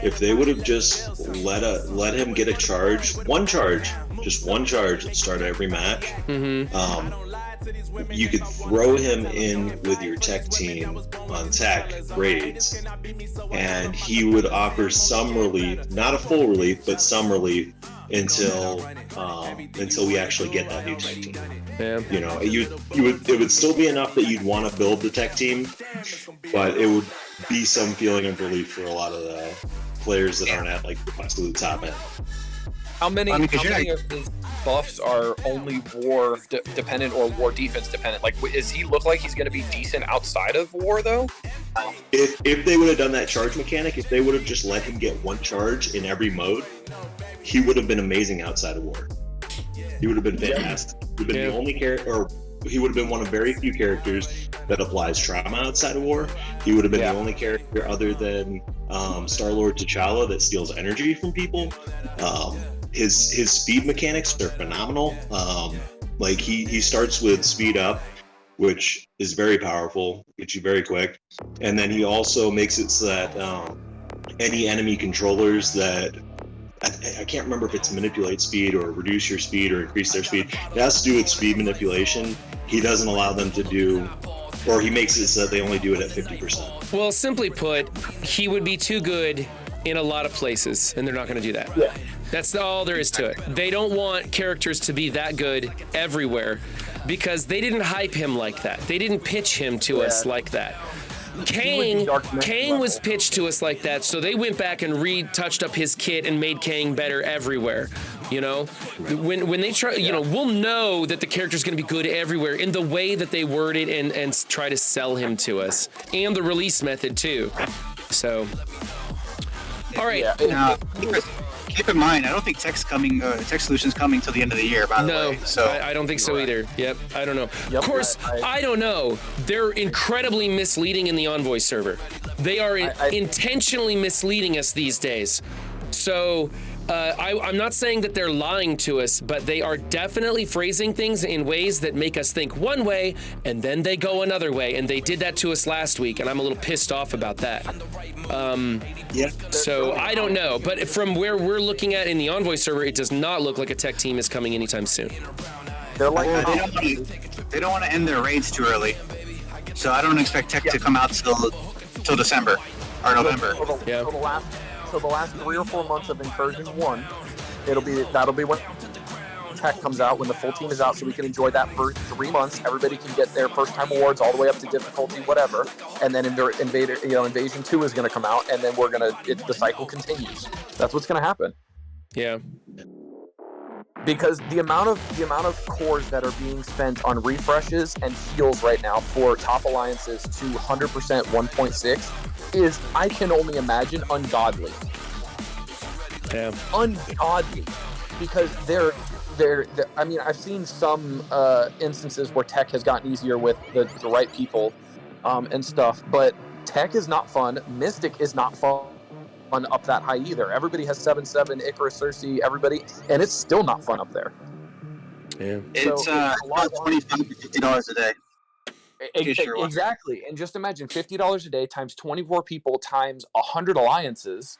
If they would have just let him get a charge, just one charge at the start of every match, you could throw him in with your tech team on tech raids, and he would offer some relief, not a full relief, but some relief until we actually get that new tech team. Yeah. It would still be enough that you'd want to build the tech team, but it would be some feeling of relief for a lot of the players that aren't at like the absolute top end. How many of his buffs are only war dependent or war defense dependent? Like, does he look like he's going to be decent outside of war though? if they would have done that charge mechanic, if they would have just let him get one charge in every mode, he would have been amazing outside of war. He would have been fantastic. He would have been the only character, or he would have been one of very few characters that applies trauma outside of war. He would have been the only character other than Star-Lord T'Challa that steals energy from people. His speed mechanics are phenomenal. Like he starts with speed up, which is very powerful, gets you very quick. And then he also makes it so that any enemy controllers that, I can't remember if it's manipulate speed or reduce your speed or increase their speed. It has to do with speed manipulation. He doesn't allow them to do, or he makes it so that they only do it at 50%. Well, simply put, he would be too good in a lot of places, and they're not going to do that. Yeah. That's all there is to it. They don't want characters to be that good everywhere because they didn't hype him like that. They didn't pitch him to us like that. Kang was pitched to us like that, so they went back and retouched up his kit and made Kang better everywhere. You know, when they try, you know, we'll know that the character's going to be good everywhere in the way that they word it and try to sell him to us, and the release method too. So, all right. Now, keep in mind, I don't think Tech Solutions coming till the end of the year. By the way, so I don't think so either. Yep, I don't know. Of course, I don't know. They're incredibly misleading in the Envoy server. They are intentionally misleading us these days. So. I'm not saying that they're lying to us, but they are definitely phrasing things in ways that make us think one way, and then they go another way, and they did that to us last week, and I'm a little pissed off about that. So I don't know, but from where we're looking at in the Envoy server, it does not look like a tech team is coming anytime soon. They're like, they don't want to end their raids too early, so I don't expect Tech to come out till December or November. So the last 3 or 4 months of Incursion 1, that'll be when Tech comes out, when the full team is out, so we can enjoy that for 3 months. Everybody can get their first time awards all the way up to difficulty, whatever. And then Invasion 2 is going to come out, and then the cycle continues. That's what's going to happen. Yeah. Because the amount of cores that are being spent on refreshes and heals right now for top alliances to 100% 1.6 is, I can only imagine, ungodly. Yeah. Ungodly. Because they're I mean, I've seen some instances where Tech has gotten easier with the right people and stuff, but Tech is not fun. Mystic is not fun up that high either. Everybody has 7/7, Icarus, Cersei, everybody, and it's still not fun up there. Yeah. It's about $25 to $50 a day. Exactly. And just imagine $50 a day times 24 people times 100 alliances.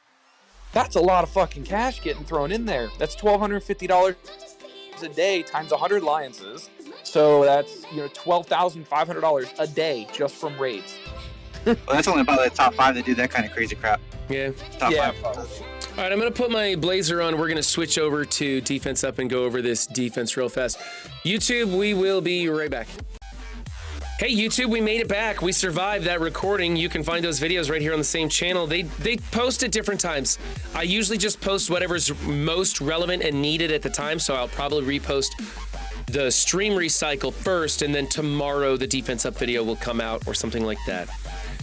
That's a lot of fucking cash getting thrown in there. That's $1,250 a day times 100 alliances. So that's, $12,500 a day just from raids. Well, that's only about the top 5 that do that kind of crazy crap. Yeah. Top 5. All right, I'm going to put my blazer on. We're going to switch over to defense up and go over this defense real fast. YouTube, we will be right back. Hey, YouTube, we made it back. We survived that recording. You can find those videos right here on the same channel. They post at different times. I usually just post whatever's most relevant and needed at the time, so I'll probably repost the stream recycle first, and then tomorrow the defense up video will come out or something like that.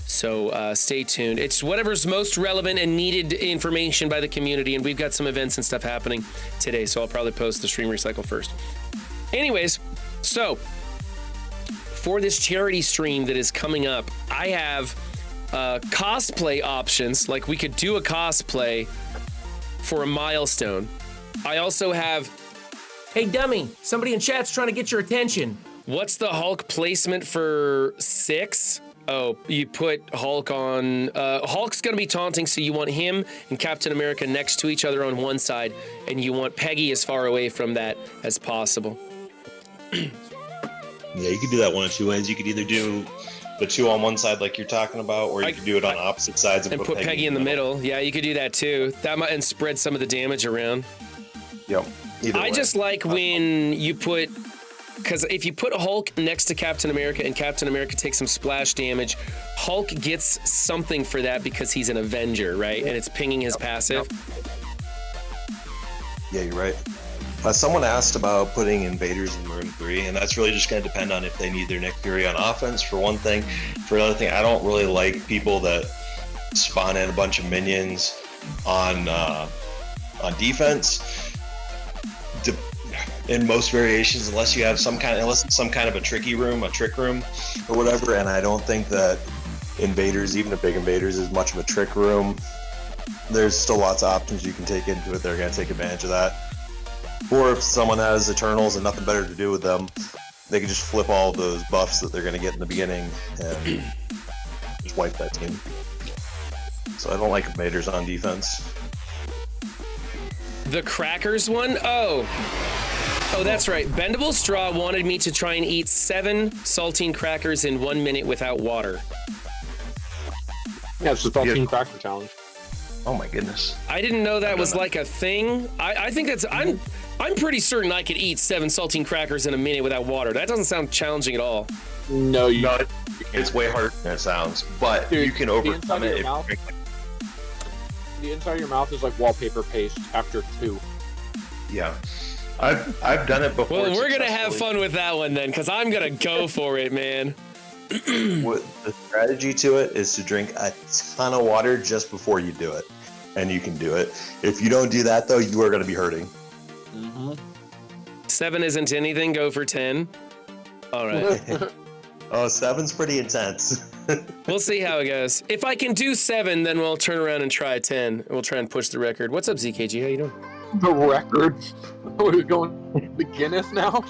So stay tuned. It's whatever's most relevant and needed information by the community, and we've got some events and stuff happening today, so I'll probably post the stream recycle first. Anyways, so for this charity stream that is coming up, I have cosplay options. Like, we could do a cosplay for a milestone. I also have, hey dummy, somebody in chat's trying to get your attention. What's the Hulk placement for 6? Oh, you put Hulk on, Hulk's gonna be taunting, so you want him and Captain America next to each other on one side, and you want Peggy as far away from that as possible. Yeah, you could do that one of two ways. You could either do the 2 on one side like you're talking about, or you could do it on opposite sides and put Peggy in the middle. Yeah, you could do that too. That might, and spread some of the damage around. Yep. I just like when you put, because if you put Hulk next to Captain America and Captain America takes some splash damage, Hulk gets something for that because he's an Avenger, right? And it's pinging his passive. Yeah, you're right. Someone asked about putting invaders in room 3, and that's really just going to depend on if they need their Nick Fury on offense, for one thing. For another thing, I don't really like people that spawn in a bunch of minions on defense. In most variations, unless it's some kind of a trick room or whatever. And I don't think that invaders, even a big invaders, is much of a trick room. There's still lots of options you can take into it. They're going to take advantage of that. Or if someone has Eternals and nothing better to do with them, they can just flip all of those buffs that they're going to get in the beginning and just wipe that team. So I don't like invaders on defense. The crackers one? Oh, that's right. Bendable Straw wanted me to try and eat 7 saltine crackers in 1 minute without water. Yeah, it's the saltine cracker challenge. Oh my goodness. I didn't know that was like a thing. I think that's I'm pretty certain I could eat 7 saltine crackers in a minute without water. That doesn't sound challenging at all. No, you can't. It's way harder than it sounds, but Dude, you can overcome it. The inside of your mouth is like wallpaper paste after 2. Yeah. I've done it before. Well, we're gonna have fun with that one then, because I'm gonna go for it, man. What the strategy to it is to drink a ton of water just before you do it, and you can do it. If you don't do that though, you are going to be hurting. 7 isn't anything. Go for 10. All right. Oh, 7's pretty intense. We'll see how it goes. If I can do 7, then we'll turn around and try 10. We'll try and push the record. What's up, ZKG? How you doing? The record? We're going to Guinness now?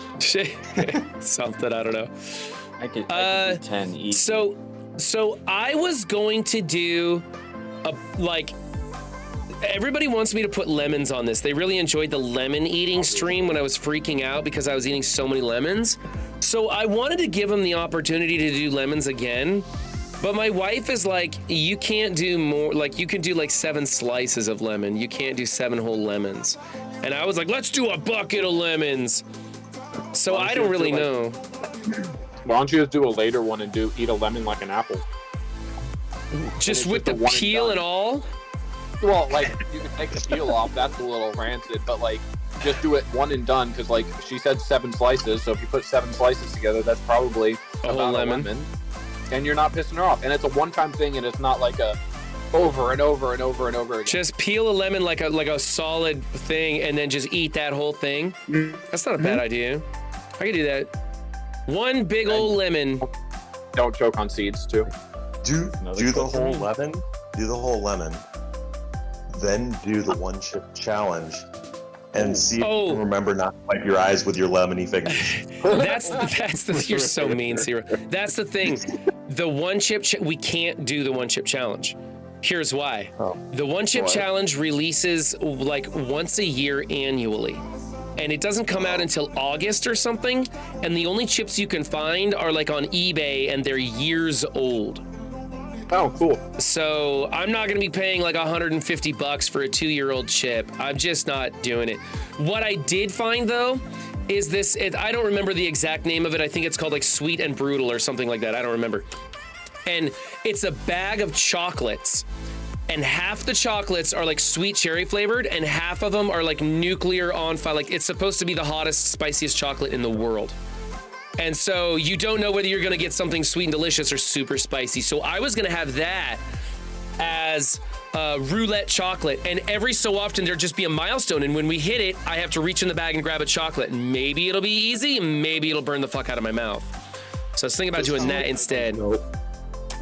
Something, I don't know. I could do 10 easy. So I was going to do everybody wants me to put lemons on this. They really enjoyed the lemon eating stream when I was freaking out because I was eating so many lemons. So I wanted to give them the opportunity to do lemons again. But my wife is like, you can't do more. Like, you can do like 7 slices of lemon. You can't do 7 whole lemons. And I was like, let's do a bucket of lemons. So I don't really know. Why don't you just do a later one and eat a lemon like an apple? Just with the peel and all? Well, like, you can take the peel off. That's a little rancid, but like, just do it one and done. Because like she said, 7 slices. So if you put 7 slices together, that's probably a whole lemon. And you're not pissing her off. And it's a one-time thing, and it's not like a over and over and over and over again. Just peel a lemon like a solid thing, and then just eat that whole thing. That's not a bad idea. I could do that. 1 big old lemon. Don't choke on seeds too. Do the whole lemon. Do the whole lemon. Then do the 1 chip challenge, and see if you can remember not to wipe your eyes with your lemony fingers. You're so mean, Sierra. That's the thing. The 1 chip we can't do the 1 chip challenge. Here's why. The 1 chip challenge releases like once a year annually. And it doesn't come out until August or something. And the only chips you can find are like on eBay, and they're years old. Oh, cool. So I'm not going to be paying like $150 for a 2-year-old chip. I'm just not doing it. What I did find though is this, I don't remember the exact name of it. I think it's called like Sweet and Brutal or something like that. I don't remember. And it's a bag of chocolates. And half the chocolates are like sweet cherry flavored, and half of them are like nuclear on fire. Like, it's supposed to be the hottest, spiciest chocolate in the world. And so you don't know whether you're gonna get something sweet and delicious or super spicy. So I was gonna have that as roulette chocolate, and every so often there'd just be a milestone, and when we hit it, I have to reach in the bag and grab a chocolate. And maybe it'll be easy, and maybe it'll burn the fuck out of my mouth. So I was thinking about doing that instead.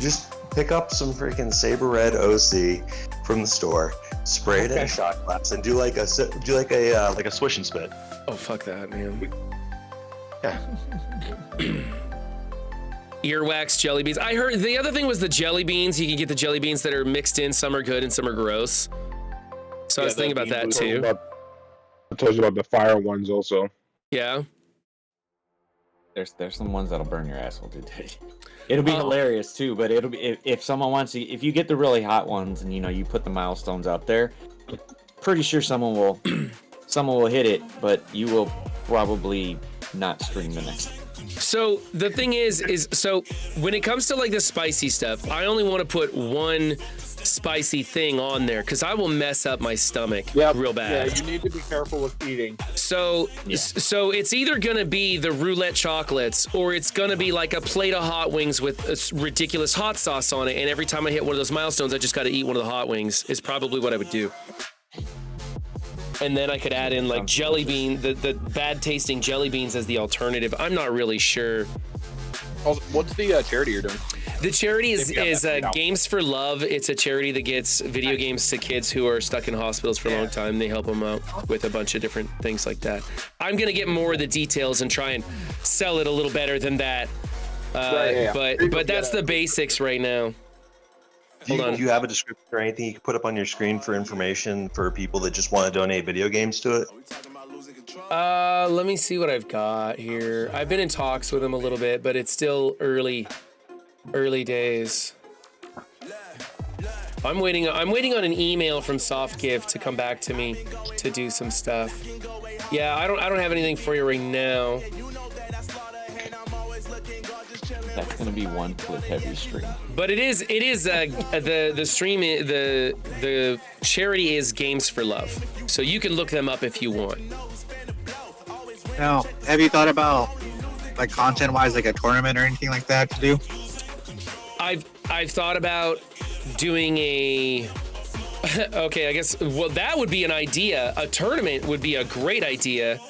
Just pick up some freaking Saber Red OC from the store, spray it in a shot glass, and do like a swish and spit. Oh, fuck that, man. Yeah. Earwax jelly beans. I heard the other thing was the jelly beans. You can get the jelly beans that are mixed in. Some are good and some are gross. So I was thinking about that too. I told you about the fire ones also. Yeah. There's some ones that'll burn your asshole, dude. It'll be hilarious too, but it'll be if someone wants to, if you get the really hot ones and you put the milestones out there, pretty sure someone will hit it, but you will probably not stream the next. So the thing is so when it comes to like the spicy stuff, I only want to put 1 spicy thing on there because I will mess up my stomach real bad. Yeah, you need to be careful with eating. So it's either gonna be the roulette chocolates or it's gonna be like a plate of hot wings with a ridiculous hot sauce on it. And every time I hit one of those milestones, I just got to eat one of the hot wings. Is probably what I would do. And then I could add in like jelly bean, the bad tasting jelly beans as the alternative. I'm not really sure. What's the charity you're doing? The charity is Games for Love. It's a charity that gets video games to kids who are stuck in hospitals for a long time. They help them out with a bunch of different things like that. I'm going to get more of the details and try and sell it a little better than that. But that's the basics right now. Do you have a description or anything you can put up on your screen for information for people that just want to donate video games to it? Let me see what I've got here. I've been in talks with them a little bit, but it's still early days. I'm waiting on an email from SoftGift to come back to me to do some stuff. Yeah, I don't have anything for you right now. That's gonna be one clip heavy stream. But it is the stream, the charity is Games for Love, so you can look them up if you want. Now, have you thought about like content-wise, like a tournament or anything like that to do? I've thought about doing a. Okay, I guess that would be an idea. A tournament would be a great idea.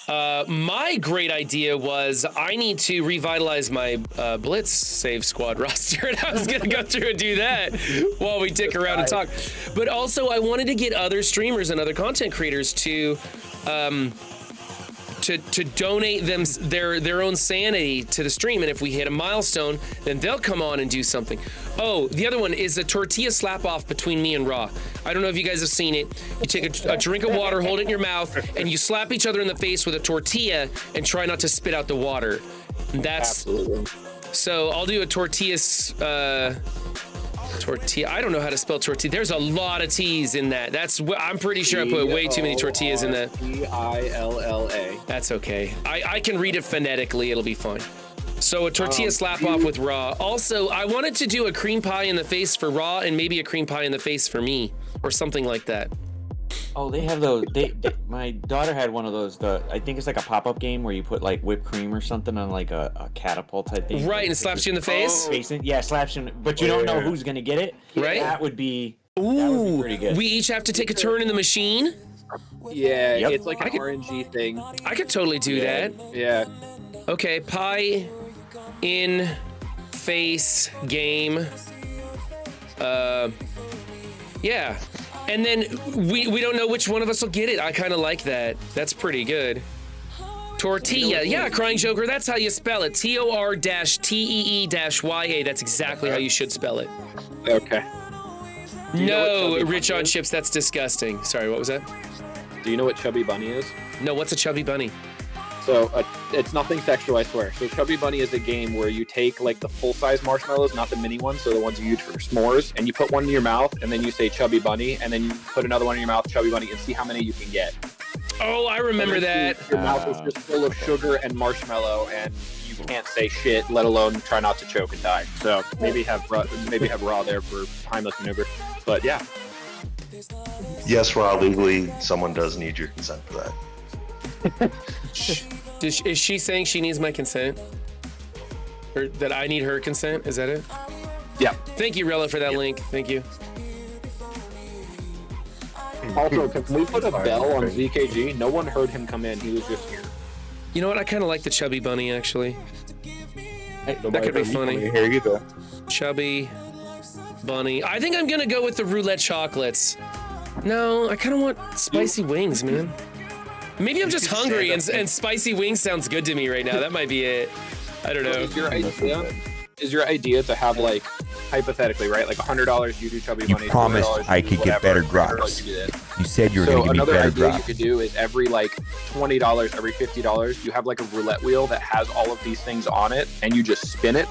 My great idea was I need to revitalize my Blitz save squad roster, and I was gonna go through and do that while we dick around and talk. But also, I wanted to get other streamers and other content creators to donate them their own sanity to the stream, and if we hit a milestone, then they'll come on and do something. Oh, the other one is a tortilla slap off between me and Raw. I don't know if you guys have seen it. You take a drink of water, hold it in your mouth, and you slap each other in the face with a tortilla and try not to spit out the water. That's absolutely. So I'll do a tortilla. I don't know how to spell tortilla. There's a lot of T's in that. I'm pretty sure I put way too many tortillas in that. T-I-L-L-A. That's okay. I can read it phonetically. It'll be fine. So a tortilla slap off with Raw. Also, I wanted to do a cream pie in the face for Raw and maybe a cream pie in the face for me or something like that. Oh, they have those. My daughter had one of those. I think it's like a pop-up game where you put like whipped cream or something on like a catapult type thing. Right, and slaps you in the face. Yeah, slaps you. But you don't know who's gonna get it. Right. That would be. Ooh, that would be pretty good. We each have to take a turn in the machine. Yeah, it's like an RNG thing. I could totally do that. Yeah. Okay, pie in face game. Yeah. And then we don't know which one of us will get it. I kind of like that. That's pretty good. Tortilla. Yeah, Crying Joker. That's how you spell it. TOR-TEE-YA. That's exactly how you should spell it. Okay. No, Rich on Chips. That's disgusting. Sorry, what was that? Do you know what Chubby Bunny is? No, what's a Chubby Bunny? So it's nothing sexual, I swear. So Chubby Bunny is a game where you take like the full-size marshmallows, not the mini ones, so the ones you use for s'mores, and you put one in your mouth, and then you say Chubby Bunny, and then you put another one in your mouth, Chubby Bunny, and see how many you can get. Oh, I remember that. Your mouth is just full of sugar and marshmallow, and you can't say shit, let alone try not to choke and die. So maybe have Raw there for timeless maneuver. But yeah. Yes, Raw, legally, someone does need your consent for that. Is she saying she needs my consent? Or that I need her consent? Is that it? Yeah. Thank you, Rella, for that link. Thank you. Also, can we put a bell on ZKG? No one heard him come in. He was just here. You know what? I kind of like the Chubby Bunny, actually. That could be funny. Here you go. Chubby Bunny. I think I'm going to go with the roulette chocolates. No, I kind of want spicy wings, man. Maybe I'm just hungry and spicy wings sounds good to me right now. That might be it. I don't know. Is your idea to have like, hypothetically, right? Like $100 you do Chubby You Bunny. promised I could get better drops. You said you were going to give me better another idea drops. you could do is every like $20, every $50, you have like a roulette wheel that has all of these things on it, and you just spin it.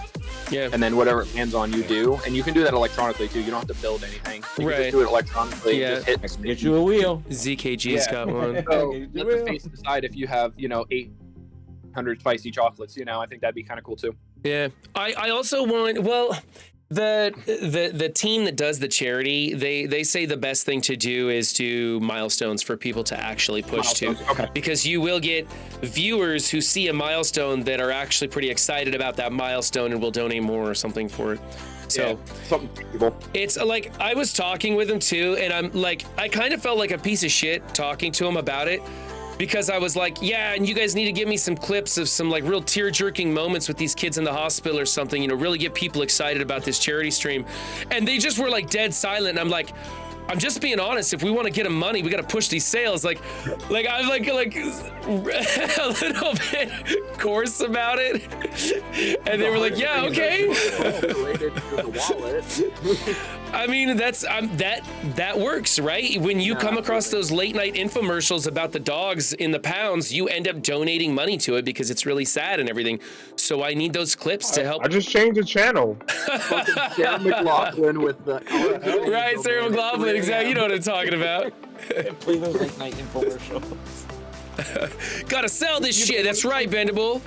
Yeah. And then whatever it lands on, you do. And you can do that electronically too. You don't have to build anything. You can just do it electronically. Yeah. Just hit. I can get you a wheel. ZKG's got one. So let the face decide if you have, 800 spicy chocolates. I think that'd be kind of cool too. Yeah. I also want, well, The team that does the charity, they say the best thing to do is do milestones for people to actually push to. Okay. Because you will get viewers who see a milestone that are actually pretty excited about that milestone and will donate more or something for it. So something people. it's like I was talking with him too, and I'm like, I kind of felt like a piece of shit talking to him about it. Because I was like, yeah, and you guys need to give me some clips of some like real tear-jerking moments with these kids in the hospital or something, you know, really get people excited about this charity stream. And they just were like dead silent. And I'm like, I'm just being honest. If we want to get them money, we got to push these sales. Like I'm like a little bit coarse about it. And they were like, yeah, okay. I mean, that's that works, right? When you come across those late night infomercials about the dogs in the pounds, you end up donating money to it because it's really sad and everything. So I need those clips to help. I just changed the channel. Sarah McLaughlin with the right, Sarah McLaughlin, exactly. You know what I'm talking about. Play those late night infomercials. Gotta sell this shit. That's right, Bendable.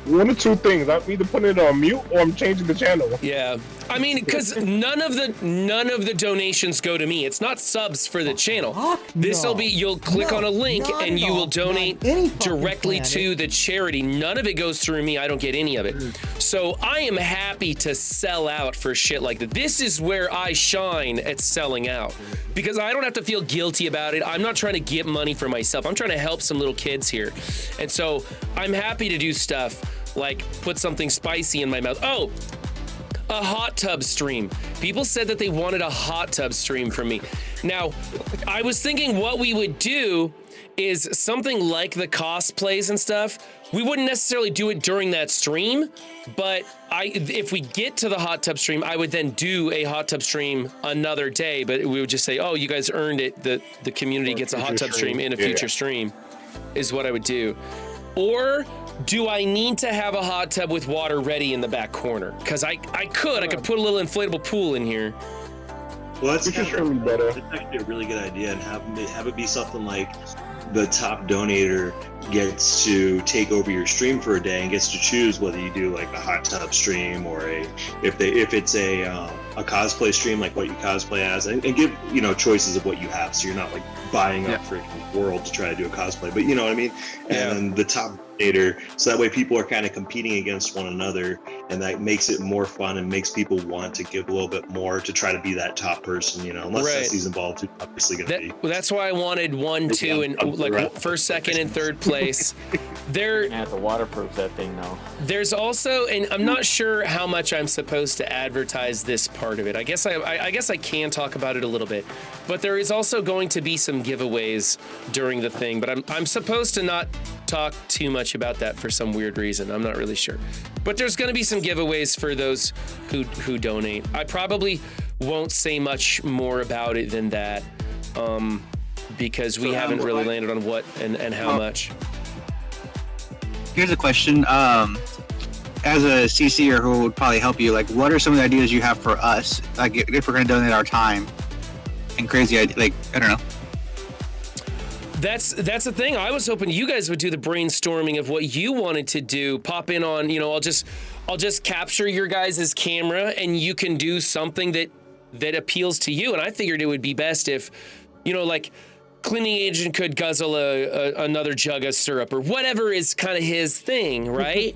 One of two things. I'm either putting it on mute or I'm changing the channel. Yeah. I mean, because none of the donations go to me. It's not subs for the channel. This will be, you'll click on a link and you will donate directly to the charity. None of it goes through me. I don't get any of it. So I am happy to sell out for shit like that. This is where I shine at selling out because I don't have to feel guilty about it. I'm not trying to get money for myself. I'm trying to help some little kids here. And so I'm happy to do stuff like put something spicy in my mouth. Oh, a hot tub stream. People said that they wanted a hot tub stream from me. Now, I was thinking what we would do is something like the cosplays and stuff. We wouldn't necessarily do it during that stream, but if we get to the hot tub stream, I would then do a hot tub stream another day, but we would just say, oh, you guys earned it. The community gets a hot tub stream in a future stream is what I would do. Or do I need to have a hot tub with water ready in the back corner? Because I could put a little inflatable pool in here. Well, that's actually a really good idea, and have it be something like the top donator gets to take over your stream for a day and gets to choose whether you do like a hot tub stream or if it's a cosplay stream, like what you cosplay as, and give choices of what you have, so you're not like buying up freaking world to try to do a cosplay, but you know what I mean. And the top donator, so that way people are kind of competing against one another, and that makes it more fun and makes people want to give a little bit more to try to be that top person, unless Jesse's involved, who's obviously going to be. That's why I wanted 1, 2, and like first, second, and third place. There have to waterproof that thing now. There's also, and I'm not sure how much I'm supposed to advertise this part of it. I guess I can talk about it a little bit, but there is also going to be some giveaways during the thing. But I'm supposed to not talk too much about that for some weird reason. I'm not really sure, but there's going to be some giveaways for those who donate. I probably won't say much more about it than that, because we haven't really landed on what and how much. Here's a question. As a CC'er who would probably help you, like, what are some of the ideas you have for us? Like, if we're going to donate our time and crazy idea, like, I don't know. That's the thing. I was hoping you guys would do the brainstorming of what you wanted to do. Pop in on, I'll just capture your guys' camera and you can do something that appeals to you. And I figured it would be best if, like, cleaning agent could guzzle another jug of syrup or whatever is kind of his thing, right?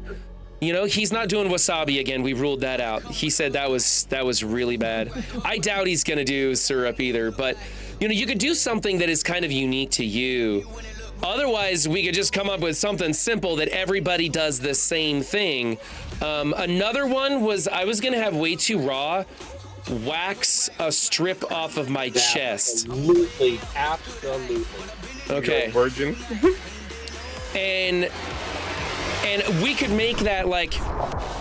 He's not doing wasabi again. We ruled that out. He said that was really bad. I doubt he's gonna do syrup either, but you could do something that is kind of unique to you. Otherwise, we could just come up with something simple that everybody does the same thing. Another one was I was gonna have Way Too Raw wax a strip off of my chest. Absolutely. Okay. Virgin. And we could make that like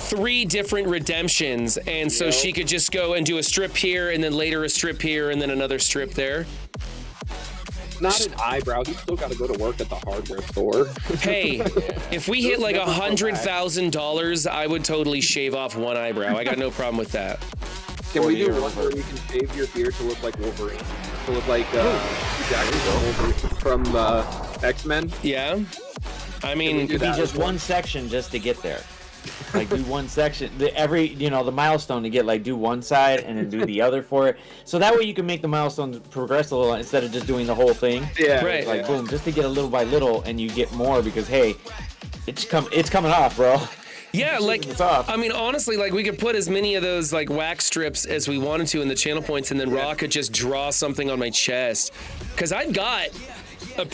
3 different redemptions, and so she could just go and do a strip here, and then later a strip here, and then another strip there. Not an eyebrow. He's still got to go to work at the hardware store. Hey, if we hit like $100,000, I would totally shave off one eyebrow. I got no problem with that. Can we do one where you can shave your beard to look like Wolverine? To look like Wolverine from X-Men? Yeah. I mean, it could be just one section just to get there. Like do one section, the milestone to get like do one side and then do the other for it. So that way you can make the milestones progress a little instead of just doing the whole thing. Yeah. Right. Like boom, just to get a little by little and you get more because hey, it's coming off, bro. Yeah, like, It's off. I mean, honestly, like, we could put as many of those, like, wax strips as we wanted to in the channel points, and then Raw could just draw something on my chest. Because I've got I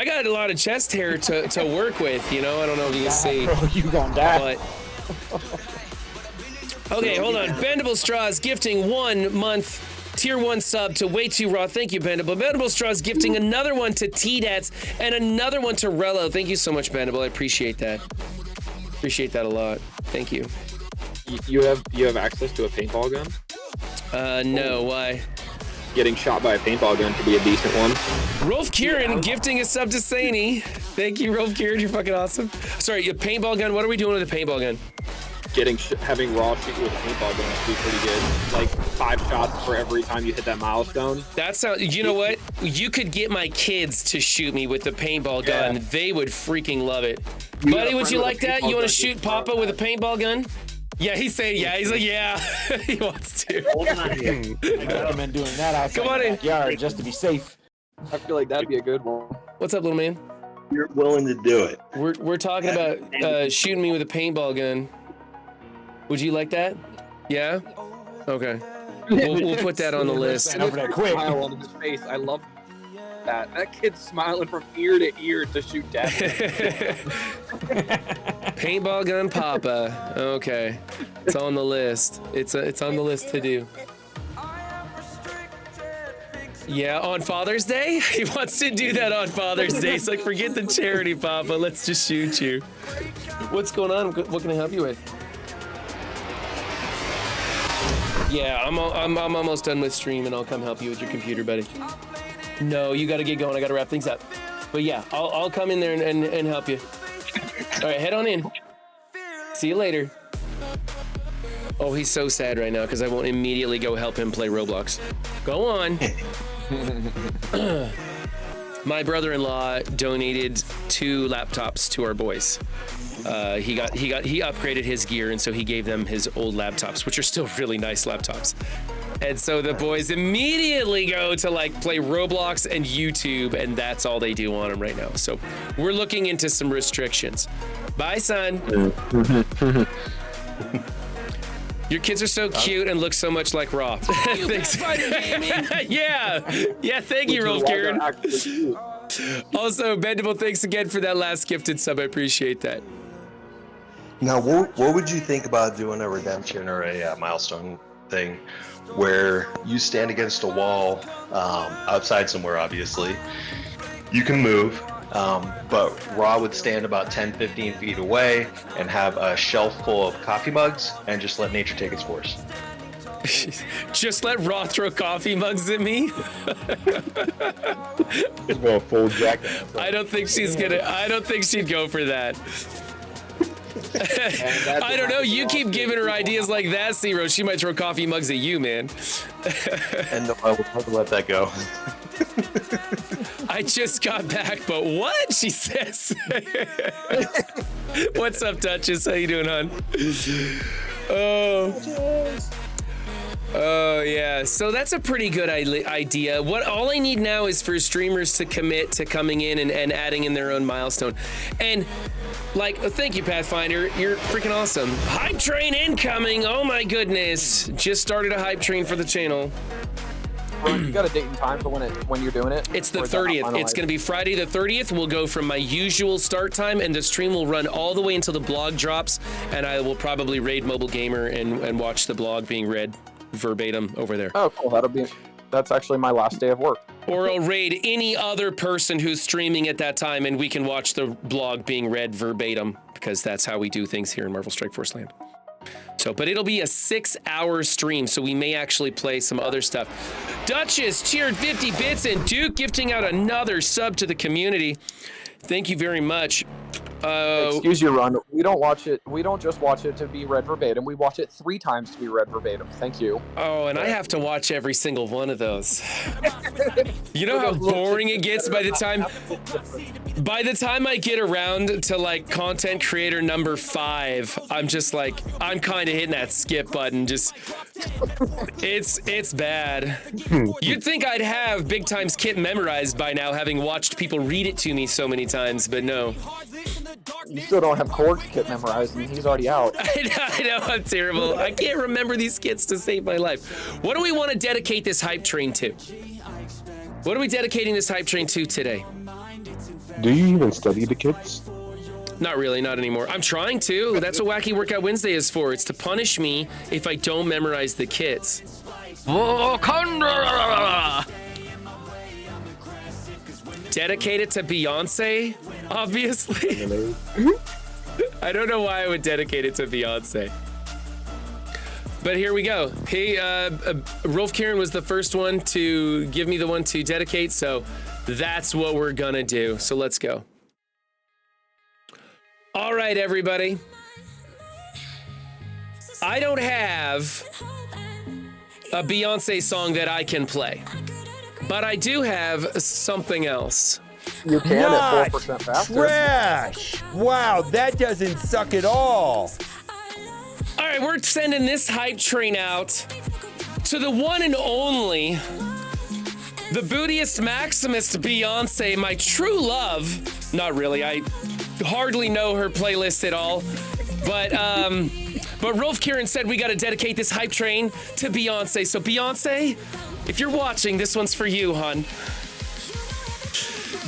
got a lot of chest hair to work with, you know? I don't know if you can see. Bro, you gonna die. But... Okay, hold on. Bendable Straws gifting 1 month tier 1 sub to Way Too Raw. Thank you, Bendable. Bendable Straws gifting another one to T-Dats and another one to Rello. Thank you so much, Bendable. I appreciate that. Appreciate that a lot. Thank you. You have access to a paintball gun? No, why? Getting shot by a paintball gun could be a decent one. Rolf Kieran gifting a sub to Saini. Thank you, Rolf Kieran. You're fucking awesome. Sorry, a paintball gun. What are we doing with a paintball gun? Having Raw shoot you with a paintball gun would be pretty good. Like 5 shots for every time you hit that milestone. That sounds. You know what? You could get my kids to shoot me with the paintball gun. They would freaking love it. Buddy, would you like that? You want to shoot Papa with a paintball gun? Yeah, he's saying yeah. He's like, yeah, he wants to. I recommend doing that outside Come on in. the backyard just to be safe. I feel like that'd be a good one. What's up, little man? You're willing to do it. We're talking about shooting me with a paintball gun. Would you like that? Yeah? Okay. We'll put that on the list. Over that quick. Smile on his face. I love that. That kid's smiling from ear to ear to shoot death. Paintball gun Papa. Okay. It's on the list. It's on the list to do. Yeah, on Father's Day? He wants to do that on Father's Day. He's like, forget the charity, Papa. Let's just shoot you. What's going on? What can I help you with? Yeah, I'm almost done with stream, and I'll come help you with your computer, buddy. No, you got to get going. I got to wrap things up. But yeah, I'll come in there and help you. All right, head on in. See you later. Oh, he's so sad right now because I won't immediately go help him play Roblox. Go on. My brother-in-law donated 2 laptops to our boys. He upgraded his gear, and so he gave them his old laptops, which are still really nice laptops. And so the boys immediately go to like play Roblox and YouTube, and that's all they do on them right now. So we're looking into some restrictions. Bye, son. Your kids are so cute and look so much like Raw. Thanks. Yeah. Thank you, Rolf Kieran. Also, Bendable, thanks again for that last gifted sub. I appreciate that. Now, what would you think about doing a redemption or a milestone thing where you stand against a wall outside somewhere, obviously. You can move, but Raw would stand about 10-15 feet away and have a shelf full of coffee mugs and just let nature take its course. Just let Raw throw coffee mugs at me? He's going full jacket. I don't think she'd go for that. I don't know. You keep giving her ideas like that, Zero. She might throw coffee mugs at you, man. And I will have to let that go. I just got back, but what? She says. What's up, Duchess? How you doing, hon? Oh yeah, so that's a pretty good idea. All I need now is for streamers to commit to coming in and adding in their own milestone. And like, thank you, Pathfinder. You're freaking awesome. Hype train incoming. Oh my goodness. Just started a hype train for the channel. You got a date and time for when you're doing it? It's the 30th. It's going to be Friday the 30th. We'll go from my usual start time, and the stream will run all the way until the blog drops, and I will probably raid Mobile Gamer and watch the blog being read verbatim over there. Oh, cool. That's actually my last day of work. Or I'll raid any other person who's streaming at that time, and we can watch the blog being read verbatim, because that's how we do things here in Marvel Strike Force land. So, but it'll be a 6-hour stream, so we may actually play some other stuff. Duchess cheered 50 bits, and Duke gifting out another sub to the community. Thank you very much. Excuse your run. We don't watch it. We don't just watch it to be read verbatim. We watch it 3 times to be read verbatim. Thank you. Oh, and I have to watch every single one of those. You know how boring it gets by the time I get around to like content creator number 5, I'm just like, I'm kind of hitting that skip button. Just, it's bad. You'd think I'd have Big Time's kit memorized by now, having watched people read it to me so many times, but no. You still don't have Korg's kit memorized, and he's already out. I know, I'm terrible. I can't remember these kits to save my life. What do we want to dedicate this hype train to? What are we dedicating this hype train to today? Do you even study the kits? Not really, not anymore. I'm trying to. That's what Wacky Workout Wednesday is for. It's to punish me if I don't memorize the kits. Dedicated to Beyonce, obviously. I don't know why I would dedicate it to Beyonce. But here we go. Hey, Rolf Kieran was the first one to give me the one to dedicate, so that's what we're gonna do. So let's go. All right, everybody. I don't have a Beyonce song that I can play, but I do have something else. You can at 4% faster. Trash! Wow, that doesn't suck at all. All right, we're sending this hype train out to the one and only, the bootiest Maximist Beyonce, my true love. Not really, I hardly know her playlist at all, but Rolf Kieran said we got to dedicate this hype train to Beyonce. So Beyonce, if you're watching, this one's for you, hon.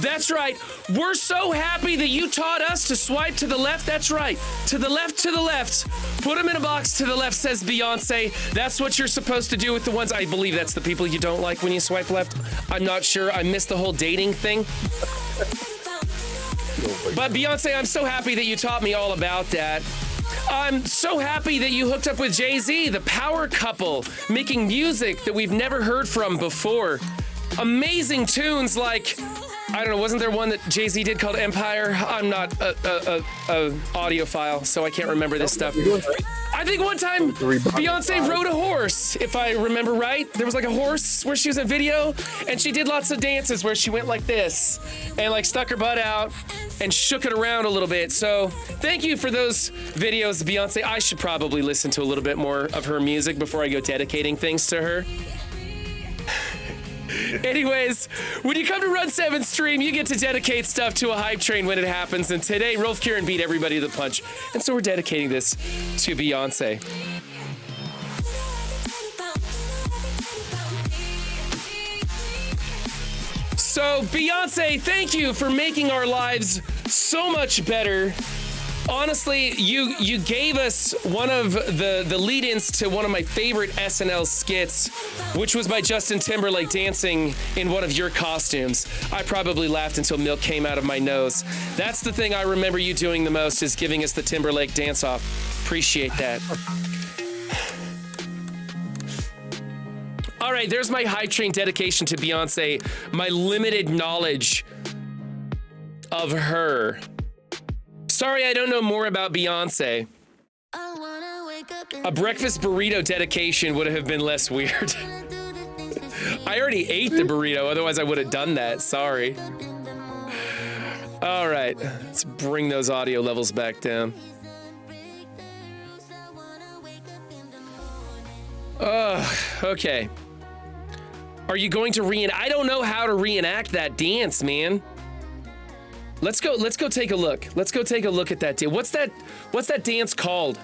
That's right. We're so happy that you taught us to swipe to the left. That's right. To the left, to the left. Put them in a box to the left, says Beyonce. That's what you're supposed to do with the ones. I believe that's the people you don't like when you swipe left. I'm not sure. I missed the whole dating thing. But Beyonce, I'm so happy that you taught me all about that. I'm so happy that you hooked up with Jay-Z, the power couple, making music that we've never heard from before. Amazing tunes like, I don't know, wasn't there one that Jay-Z did called Empire? I'm not a audiophile, so I can't remember this stuff. I think one time Beyonce rode a horse, if I remember right. There was like a horse where she was in video, and she did lots of dances where she went like this and like stuck her butt out and shook it around a little bit. So thank you for those videos, Beyonce. I should probably listen to a little bit more of her music before I go dedicating things to her. Anyways, when you come to Run 7 stream, you get to dedicate stuff to a hype train when it happens. And today, Rolf Kieran beat everybody to the punch. And so we're dedicating this to Beyonce. So Beyonce, thank you for making our lives so much better. Honestly, you gave us one of the lead-ins to one of my favorite SNL skits, which was by Justin Timberlake dancing in one of your costumes. I probably laughed until milk came out of my nose. That's the thing I remember you doing the most, is giving us the Timberlake dance-off. Appreciate that. All right, there's my hype train dedication to Beyonce, my limited knowledge of her. Sorry, I don't know more about Beyonce. A breakfast burrito dedication would have been less weird. I already ate the burrito, otherwise I would have done that. Sorry. All right, let's bring those audio levels back down. Okay. Are you going to reenact? I don't know how to reenact that dance, man. Let's go take a look. Let's go take a look at that dance. What's that dance called?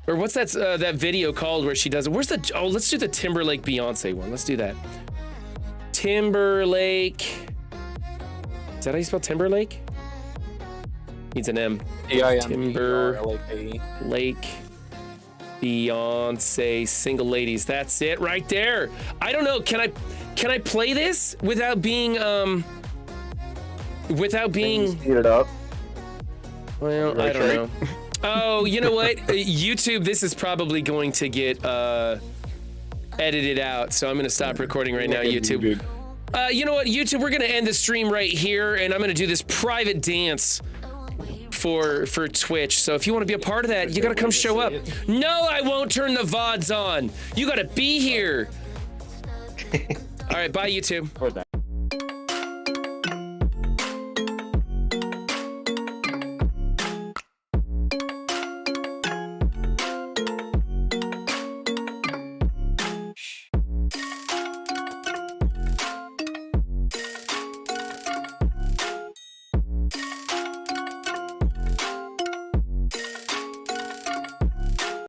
Or what's that video called where she does it? Let's do the Timberlake Beyonce one. Let's do that. Timberlake. Is that how you spell Timberlake? Needs an M. Timberlake Beyonce Single Ladies. That's it right there. I don't know. Can I play this without being Speed it up. Well, I don't know. Oh, you know what? YouTube, this is probably going to get edited out, so I'm going to stop recording right now, YouTube. You know what, YouTube? We're gonna end the stream right here, and I'm gonna do this private dance for Twitch. So if you want to be a part of that, you gotta come show up. No, I won't turn the VODs on. You gotta be here. All right, bye, YouTube.